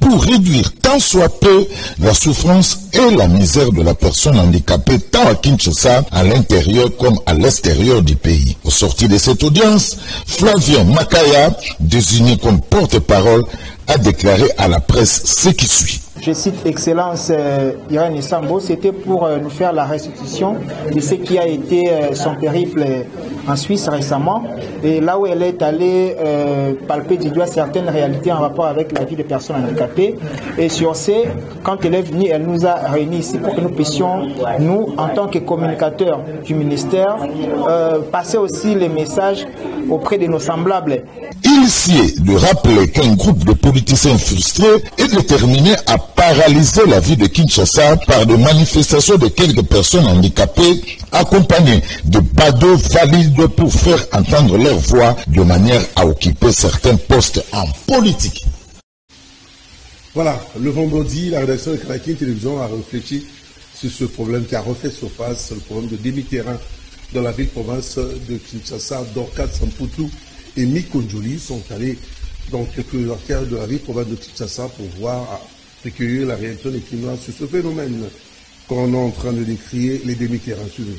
pour réduire tant soit peu la souffrance et la misère de la personne handicapée tant à Kinshasa, à l'intérieur comme à l'extérieur du pays. Au sortir de cette audience, Flavien Makaya, désigné comme porte-parole, a déclaré à la presse ce qui suit. je cite Excellence Irène Sambo, c'était pour nous faire la restitution de ce qui a été son périple en Suisse récemment, et là où elle est allée palper du doigt certaines réalités en rapport avec la vie des personnes handicapées. Et sur ce, quand elle est venue, elle nous a réunis ici pour que nous puissions, nous, en tant que communicateurs du ministère, passer aussi les messages auprès de nos semblables. Il sied de rappeler qu'un groupe de politiciens frustrés est déterminé à paralyser la vie de Kinshasa par des manifestations de quelques personnes handicapées accompagnées de badauds valides pour faire entendre leur voix de manière à occuper certains postes en politique. Voilà, le vendredi, la rédaction de Kanakin Télévision a réfléchi sur ce problème qui a refait surface, le problème de demi-terrain dans la ville-province de Kinshasa. Dorcas Samputu et Miko Njoli sont allés dans quelques artères de la ville-province de Kinshasa pour voir, recueillir la réaction des Kinois sur ce phénomène qu'on est en train de décrire, les demi-terrains. Suivez.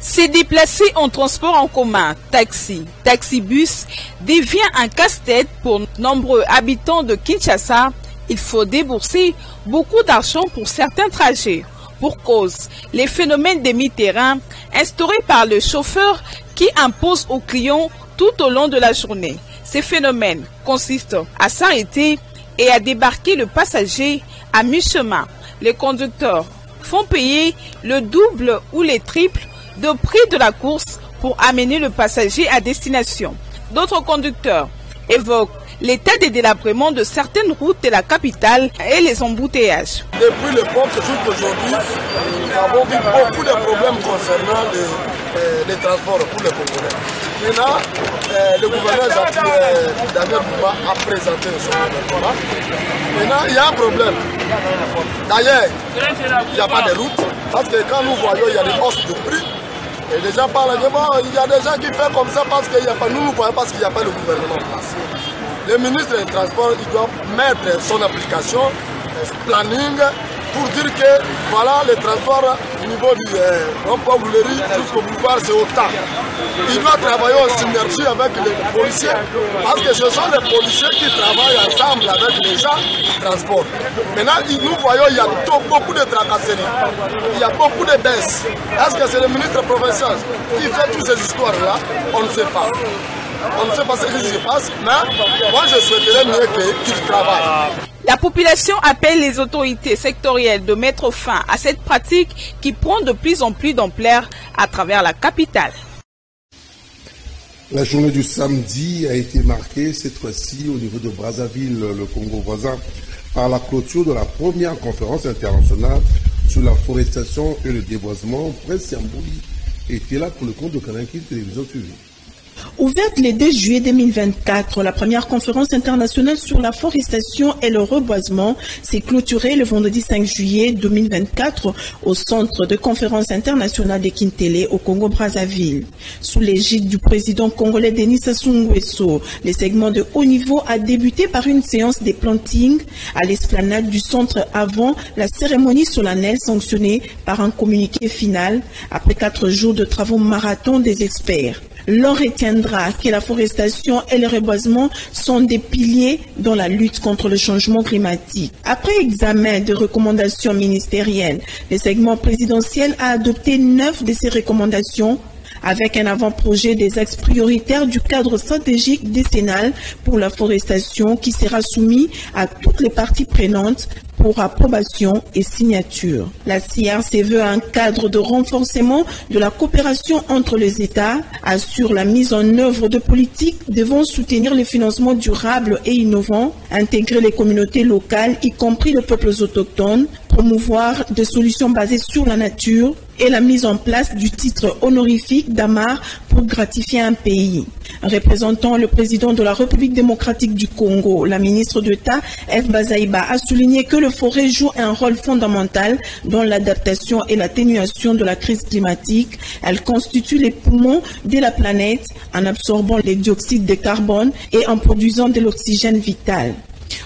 Se déplacer en transport en commun, taxi-bus, devient un casse-tête pour nombreux habitants de Kinshasa. Il faut débourser beaucoup d'argent pour certains trajets. Pour cause, les phénomènes demi-terrain instaurés par le chauffeur qui impose aux clients tout au long de la journée. Ces phénomènes consistent à s'arrêter et à débarquer le passager à mi-chemin. Les conducteurs font payer le double ou les triples de prix de la course pour amener le passager à destination. D'autres conducteurs évoquent l'état de délabrement de certaines routes de la capitale et les embouteillages. Depuis l'époque jusqu'aujourd'hui, nous avons vu beaucoup de problèmes concernant les transports pour les Congolais. Maintenant, le gouverneur Daniel Bouba a présenté son gouvernement. Maintenant, il y a un problème. D'ailleurs, il n'y a pas de route, parce que quand nous voyons, il y a des hausses de prix. Et les gens parlent de bon, il y a des gens qui font comme ça parce qu'il n'y a pas, nous voyons parce qu'il n'y a pas le gouvernement en place. Le ministre des Transports, il doit mettre son application, planning, pour dire que voilà, les transports au niveau du rond-point Boulerie jusqu'au boulevard, c'est au temps. Il doit travailler en synergie avec les policiers, parce que ce sont les policiers qui travaillent ensemble avec les gens qui transportent. Maintenant, nous voyons qu'il y a beaucoup de tracasseries, il y a beaucoup de baisses. Est-ce que c'est le ministre provincial qui fait toutes ces histoires-là? On ne sait pas. On ne sait pas ce qui se passe, mais moi je souhaiterais mieux qu'il travaille. La population appelle les autorités sectorielles de mettre fin à cette pratique qui prend de plus en plus d'ampleur à travers la capitale. La journée du samedi a été marquée cette fois-ci au niveau de Brazzaville, le Congo voisin, par la clôture de la première conférence internationale sur la forestation et le déboisement. Prince Yambouli était là pour le compte de Kanakin Télévision suivie. Ouverte le 2 juillet 2024, la première conférence internationale sur la forestation et le reboisement s'est clôturée le vendredi 5 juillet 2024 au centre de conférence internationale de Kintélé au Congo-Brazzaville. Sous l'égide du président congolais Denis Sassou Nguesso, le segment de haut niveau a débuté par une séance de planting à l'esplanade du centre avant la cérémonie solennelle sanctionnée par un communiqué final après 4 jours de travaux marathon des experts. L'on retiendra que la forestation et le reboisement sont des piliers dans la lutte contre le changement climatique. Après examen de recommandations ministérielles, le segment présidentiel a adopté 9 de ces recommandations avec un avant-projet des axes prioritaires du cadre stratégique décennal pour la forestation qui sera soumis à toutes les parties prenantes pour approbation et signature. La CRC veut un cadre de renforcement de la coopération entre les États, assure la mise en œuvre de politiques devant soutenir le financement durable et innovant, intégrer les communautés locales, y compris les peuples autochtones, promouvoir des solutions basées sur la nature et la mise en place du titre honorifique d'Amar pour gratifier un pays. Représentant le président de la République démocratique du Congo, la ministre d'État, F. Bazaïba, a souligné que le forêt joue un rôle fondamental dans l'adaptation et l'atténuation de la crise climatique. Elle constitue les poumons de la planète en absorbant les dioxydes de carbone et en produisant de l'oxygène vital.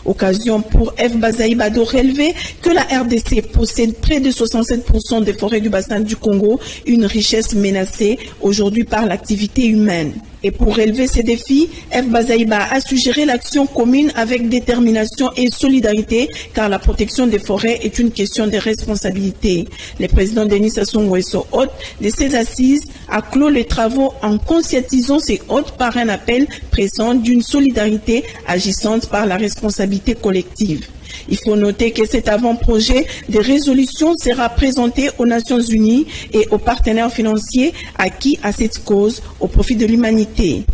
Occasion pour F. Bazaïba de relever que la RDC possède près de 67% des forêts du bassin du Congo, une richesse menacée aujourd'hui par l'activité humaine. Et pour relever ces défis, F. Bazaïba a suggéré l'action commune avec détermination et solidarité, car la protection des forêts est une question de responsabilité. Le président Denis Sassou Nguesso, hôte de ces assises, a clos les travaux en conscientisant ses hôtes par un appel pressant d'une solidarité agissante par la responsabilité collective. Il faut noter que cet avant-projet de résolution sera présenté aux Nations Unies et aux partenaires financiers acquis à cette cause au profit de l'humanité.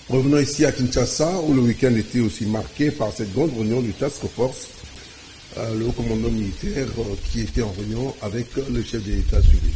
Revenons ici à Kinshasa, où le week-end était aussi marqué par cette grande réunion du Task Force, le haut commandant militaire qui était en réunion avec le chef de l'État suivi.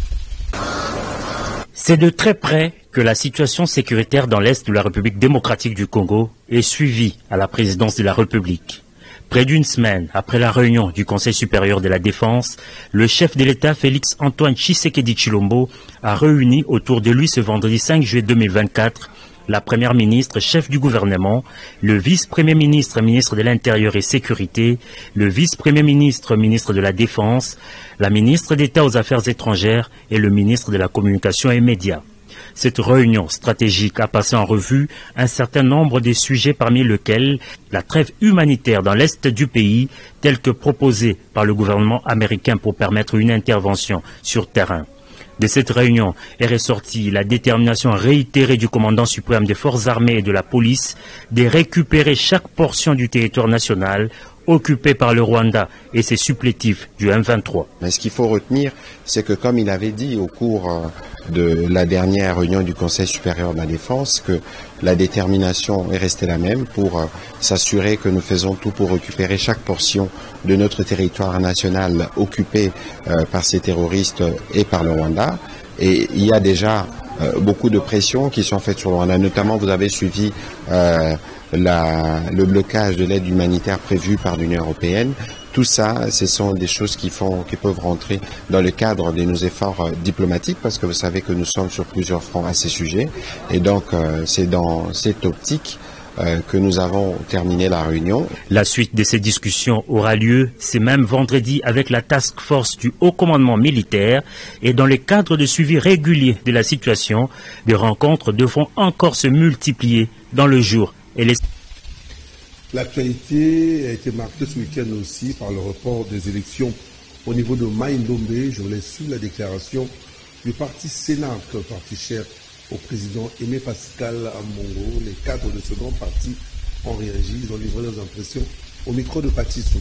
C'est de très près que la situation sécuritaire dans l'Est de la République démocratique du Congo est suivie à la présidence de la République. Près d'une semaine après la réunion du Conseil supérieur de la Défense, le chef de l'État Félix Antoine Tshisekedi Tshilombo a réuni autour de lui ce vendredi 5 juillet 2024 la première ministre, chef du gouvernement, le vice-premier ministre, ministre de l'Intérieur et Sécurité, le vice-premier ministre, ministre de la Défense, la ministre d'État aux Affaires étrangères et le ministre de la Communication et Médias. Cette réunion stratégique a passé en revue un certain nombre de sujets parmi lesquels la trêve humanitaire dans l'est du pays, telle que proposée par le gouvernement américain pour permettre une intervention sur terrain. De cette réunion est ressortie la détermination réitérée du commandant suprême des forces armées et de la police de récupérer chaque portion du territoire national occupé par le Rwanda et ses supplétifs du M23. Mais ce qu'il faut retenir, c'est que comme il avait dit au cours de la dernière réunion du Conseil supérieur de la Défense, que la détermination est restée la même pour s'assurer que nous faisons tout pour récupérer chaque portion de notre territoire national occupé par ces terroristes et par le Rwanda. Et il y a déjà beaucoup de pressions qui sont faites sur le Rwanda. Notamment, vous avez suivi le blocage de l'aide humanitaire prévue par l'Union européenne. Tout ça, ce sont des choses qui peuvent rentrer dans le cadre de nos efforts diplomatiques, parce que vous savez que nous sommes sur plusieurs fronts à ces sujets. Et donc, c'est dans cette optique que nous avons terminé la réunion. La suite de ces discussions aura lieu ce même vendredi avec la task force du haut commandement militaire, et dans le cadre de suivi régulier de la situation, des rencontres devront encore se multiplier dans le jour et les... L'actualité a été marquée ce week-end aussi par le report des élections au niveau de Mai-Ndombe. Je voulais suivre la déclaration du parti Sénat, parti cher au président Aimé Pascal Amongo. Les cadres de ce grand parti ont réagi, ils ont livré leurs impressions au micro de Patissou.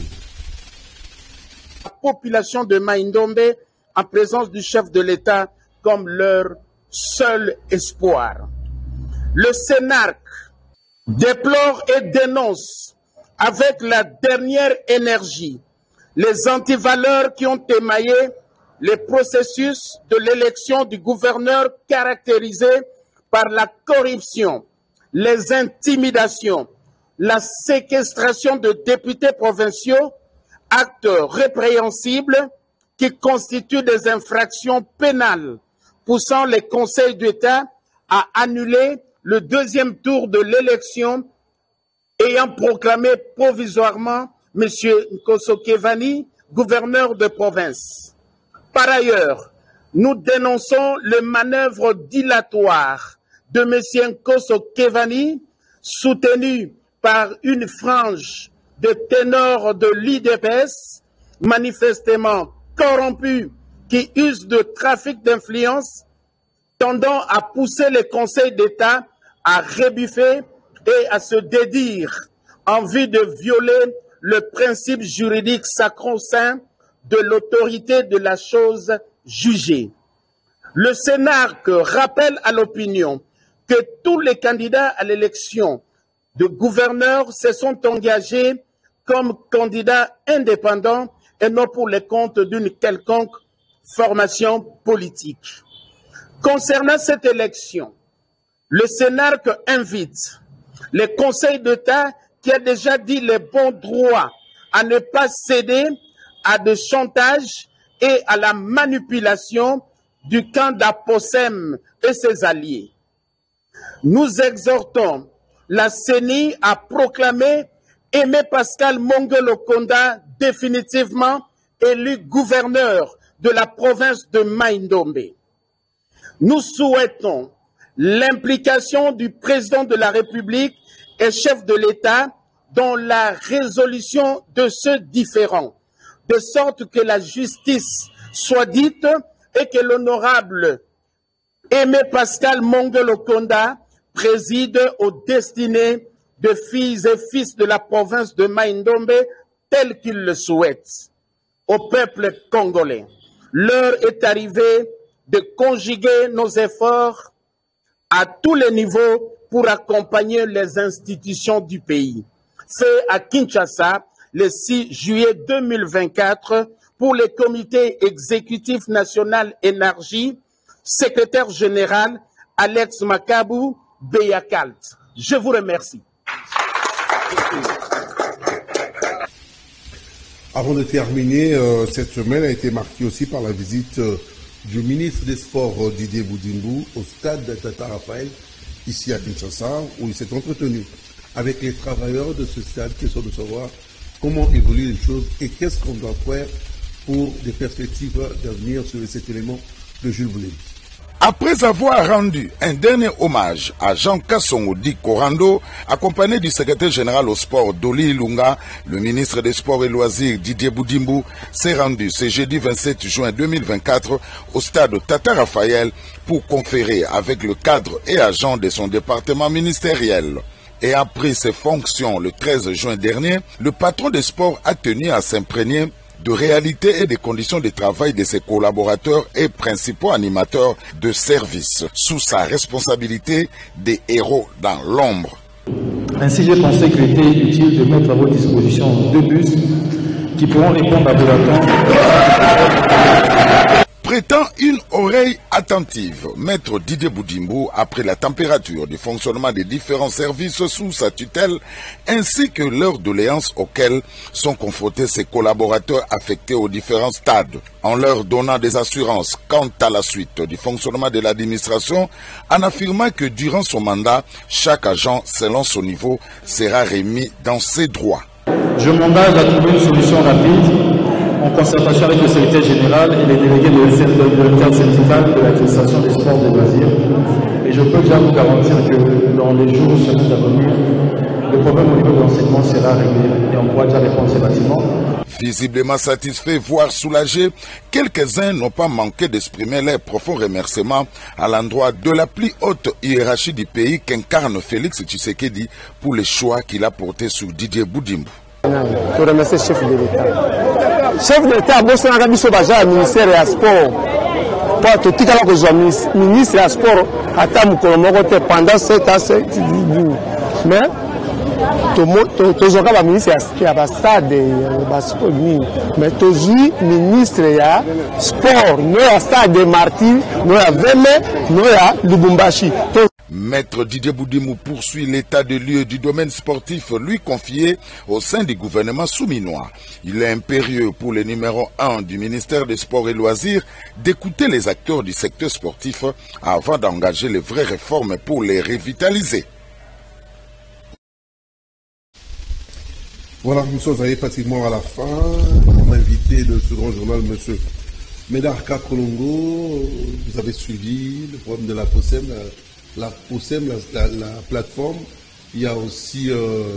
La population de Mai-Ndombe, en présence du chef de l'État, comme leur seul espoir. Le Sénat déplore et dénonce avec la dernière énergie les antivaleurs qui ont émaillé les processus de l'élection du gouverneur caractérisé par la corruption, les intimidations, la séquestration de députés provinciaux, actes répréhensibles qui constituent des infractions pénales, poussant les conseils d'État à annuler le deuxième tour de l'élection ayant proclamé provisoirement M. Nkoso Kevani, gouverneur de province. Par ailleurs, nous dénonçons les manœuvres dilatoires de M. Nkoso Kevani, soutenu par une frange de ténors de l'IDPS, manifestement corrompus, qui usent de trafic d'influence, tendant à pousser les conseils d'État à rebuffer et à se dédire en vue de violer le principe juridique sacro-saint de l'autorité de la chose jugée. Le Sénat rappelle à l'opinion que tous les candidats à l'élection de gouverneur se sont engagés comme candidats indépendants et non pour les comptes d'une quelconque formation politique. Concernant cette élection, le Sénat invite les conseils d'État qui a déjà dit les bons droits à ne pas céder à des chantages et à la manipulation du camp d'Aposem et ses alliés. Nous exhortons la CENI à proclamer Aimé Pascal Mongolo Konda définitivement élu gouverneur de la province de Mai-Ndombe. Nous souhaitons l'implication du président de la République et chef de l'État dans la résolution de ce différend, de sorte que la justice soit dite et que l'honorable Aimé Pascal Mongolo Konda préside aux destinées de filles et fils de la province de Mai-Ndombe tel qu'il le souhaite. Au peuple congolais, l'heure est arrivée de conjuguer nos efforts à tous les niveaux pour accompagner les institutions du pays. Fait à Kinshasa le 6 juillet 2024 pour le comité exécutif national énergie, secrétaire général Alex Makabou Beyakalt. Je vous remercie. Avant de terminer, cette semaine a été marquée aussi par la visite du ministre des Sports Didier Boudimbu au stade de Tata Raphaël, ici à Kinshasa, où il s'est entretenu avec les travailleurs de ce stade, question de savoir comment évoluent les choses et qu'est-ce qu'on doit faire pour des perspectives d'avenir sur cet élément de Jules Boulay. Après avoir rendu un dernier hommage à Jean Kassongo Di Korando, accompagné du secrétaire général au sport Doli Ilunga, le ministre des Sports et Loisirs Didier Boudimbu s'est rendu ce jeudi 27 juin 2024 au stade Tata Raphaël pour conférer avec le cadre et agent de son département ministériel. Et après ses fonctions le 13 juin dernier, le patron des sports a tenu à s'imprégner de réalité et des conditions de travail de ses collaborateurs et principaux animateurs de service, sous sa responsabilité des héros dans l'ombre. Ainsi, j'ai pensé qu'il était utile de mettre à votre disposition 2 bus qui pourront répondre à vos attentes. Prêtant une oreille attentive, Maître Didier Boudimbu, après la température du fonctionnement des différents services sous sa tutelle, ainsi que leurs doléances auxquelles sont confrontés ses collaborateurs affectés aux différents stades, en leur donnant des assurances quant à la suite du fonctionnement de l'administration, en affirmant que durant son mandat, chaque agent, selon son niveau, sera remis dans ses droits. Je m'engage à trouver une solution rapide en concertation avec le secrétaire général et les délégués de l'intersyndicale de l'administration des sports et loisirs. Et je peux déjà vous garantir que dans les jours à venir, le problème au niveau de l'enseignement sera réglé et on pourra déjà répondre ces bâtiments. Visiblement satisfaits, voire soulagés, quelques-uns n'ont pas manqué d'exprimer leurs profonds remerciements à l'endroit de la plus haute hiérarchie du pays qu'incarne Félix Tshisekedi pour les choix qu'il a portés sur Didier Boudimbu. Je remercie le chef de l'État. Chef de l'État, je suis le ministère des Sports. Pour tout le ministre des Sports, pendant 7 ans, mais toujours le ministre de stade, mais toujours le ministre des Sports, nous avons stade de Martyrs, nous avons Lubumbashi. Maître Didier Boudimbu poursuit l'état de lieu du domaine sportif lui confié au sein du gouvernement souminois. Il est impérieux pour le numéro 1 du ministère des Sports et Loisirs d'écouter les acteurs du secteur sportif avant d'engager les vraies réformes pour les revitaliser. Voilà, nous sommes arrivés pratiquement à la fin. Mon invité de ce grand journal, M. Médarka Kolongo, vous avez suivi le problème de la POSEM, la plateforme. Il y a aussi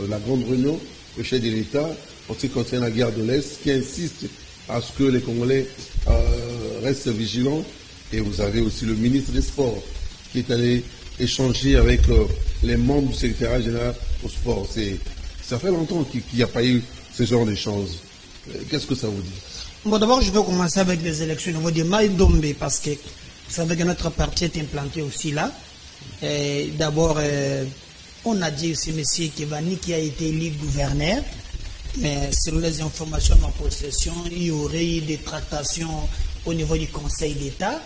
la grande réunion, le chef de l'État, en ce qui concerne la guerre de l'Est, qui insiste à ce que les Congolais restent vigilants. Et vous avez aussi le ministre des Sports qui est allé échanger avec les membres du secrétariat général au sport. Ça fait longtemps qu'il n'y a pas eu ce genre d'échange. Qu'est-ce que ça vous dit? Bon, d'abord, je vais commencer avec les élections au niveau de Mai-Ndombe parce que vous savez que notre parti est implanté aussi là. D'abord, on a dit aussi M. Kevani qui a été élu gouverneur, mais selon les informations en possession, il y aurait eu des tractations au niveau du Conseil d'État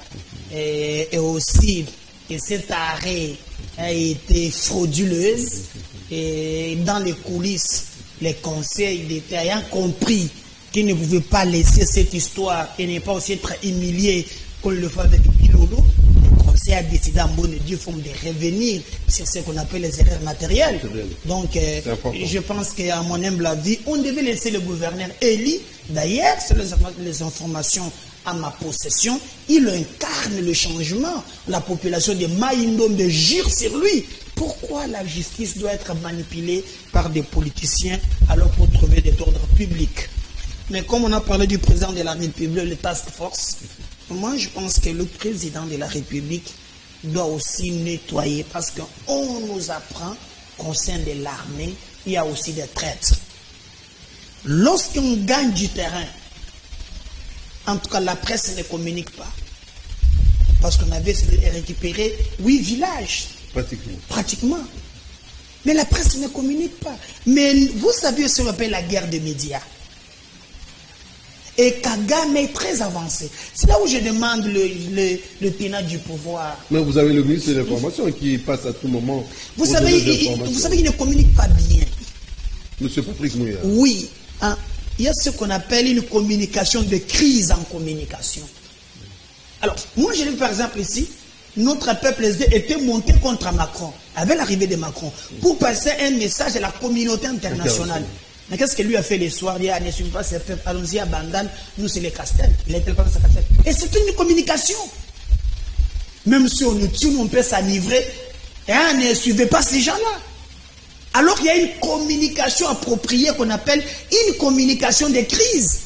et aussi que cet arrêt a été frauduleuse et dans les coulisses, les conseils d'État ayant compris qu'ils ne pouvaient pas laisser cette histoire et ne pas aussi être humiliés comme le fait avec Bilolo. A décidé en bonne et due forme de revenir sur ce qu'on appelle les erreurs matérielles. Donc, je pense qu'à mon humble avis, on devait laisser le gouverneur élu. D'ailleurs, c'est les informations à ma possession, il incarne le changement. La population de Maïndombe jure sur lui. Pourquoi la justice doit être manipulée par des politiciens alors pour trouver des ordres publics? Mais comme on a parlé du président de la République, le task force, moi je pense que le président de la République doit aussi nettoyer, parce qu'on nous apprend qu'au sein de l'armée, il y a aussi des traîtres. Lorsqu'on gagne du terrain, en tout cas la presse ne communique pas. Parce qu'on avait récupéré 8 villages. Pratiquement. Mais la presse ne communique pas. Mais vous savez ce qu'on appelle la guerre des médias. Et Kagame est très avancé. C'est là où je demande le pénat du pouvoir. Mais vous avez le ministre de l'Information qui passe à tout moment. Vous savez, il ne communique pas bien. Monsieur Patrick Mouya. Oui. Hein, il y a ce qu'on appelle une communication de crise en communication. Alors, moi je dis par exemple ici, notre peuple était monté contre Macron, avec l'arrivée de Macron, pour passer un message à la communauté internationale. Mais qu'est-ce que lui a fait les soirs? Il a dit, ne suivez pas ces peuples, allons-y à Bandane, nous c'est les Castel. Il n'était pas dans sa Castel. Et c'est une communication. Même si on nous tue, on peut s'enivrer, et on ne suivait pas ces gens-là. Alors qu'il y a une communication appropriée qu'on appelle une communication de crise.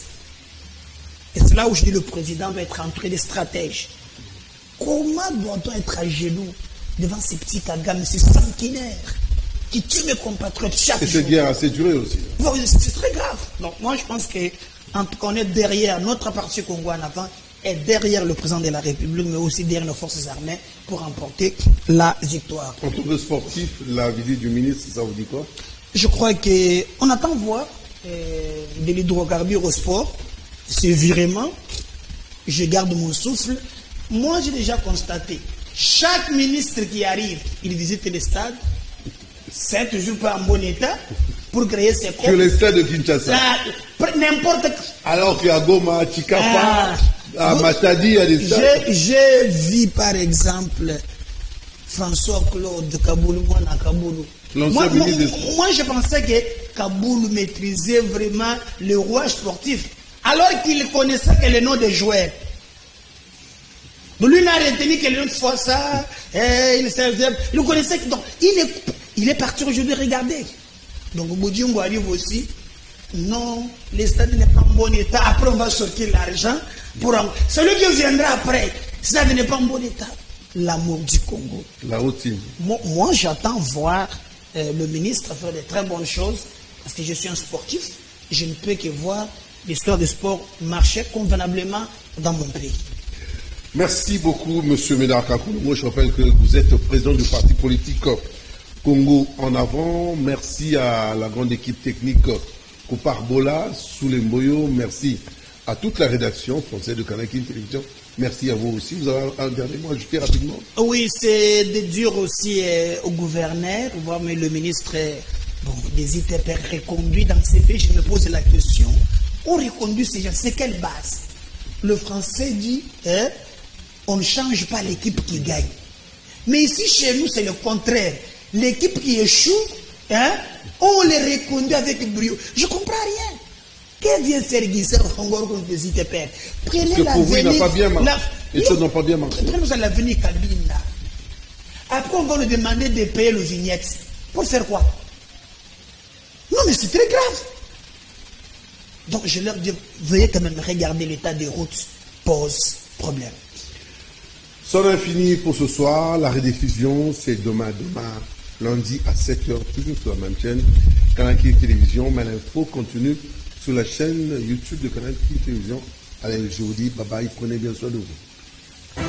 Et c'est là où je dis le président doit être entouré de stratèges. Comment doit-on être à genoux devant ces petits Kagame, ces sanguinaires qui tuent mes compatriotes chaque jour? Et cette guerre a assez duré aussi. C'est très grave. Donc moi je pense qu'on est derrière notre parti Congo en avant, et derrière le président de la République, mais aussi derrière nos forces armées pour remporter la victoire. En tant que sportif, la visite du ministre, ça vous dit quoi? Je crois qu'on attend voir de l'hydrocarbure au sport. C'est virement. Je garde mon souffle. Moi, j'ai déjà constaté, chaque ministre qui arrive, il visite les stades. C'est toujours pas en bon état pour créer ses comptes. Sur les stades de Kinshasa. N'importe quoi. Alors qu'à Goma, à Chikapa, à Matadi, il y a des stades. J'ai vu par exemple François Claude Kaboulou, moi, je pensais que Kaboulou maîtrisait vraiment le rouage sportif, alors qu'il connaissait que le nom des joueurs. Lui n'a retenu que l'autre fois ça, il connaissait que donc, il est parti aujourd'hui regarder. Donc Boudiongo arrive aussi. Non, les stades n'est pas en bon état. Après on va sortir l'argent pour celui qui viendra après. Ça n'est pas en bon état. L'amour du Congo. La routine. Moi j'attends voir le ministre faire de très bonnes choses, parce que je suis un sportif. Je ne peux que voir l'histoire du sport marcher convenablement dans mon pays. Merci beaucoup, M. Médard Kakoulou. Moi, je rappelle que vous êtes président du parti politique Congo en avant. Merci à la grande équipe technique Kopar Bola, Soulé Mboyo. Merci à toute la rédaction française de Canal Télévision. Merci à vous aussi. Vous avez un dernier mot à ajouter rapidement? Oui, c'est de dire aussi au gouverneur, mais le ministre des ITP reconduit dans ces pays. Je me pose la question. On reconduit ces gens, c'est quelle base? Le français dit, on ne change pas l'équipe qui gagne. Mais ici, chez nous, c'est le contraire. L'équipe qui échoue, on les reconduit avec brio. Je ne comprends rien. Que vient faire Guissé encore contre les ITP? Prenez l'avenir. Les choses n'ont pas bien marché. Prenez l'avenir Kabila. Après, on va nous demander de payer le vignette. Pour faire quoi? Non, mais c'est très grave. Donc, je leur dis, veuillez quand même regarder l'état des routes pose problème. Son infini pour ce soir. La rediffusion, c'est demain, lundi à 7h, toujours sur la même chaîne, Canal Télévision. Mais l'info continue sur la chaîne YouTube de Canal Télévision. Allez, je vous dis bye bye, prenez bien soin de vous.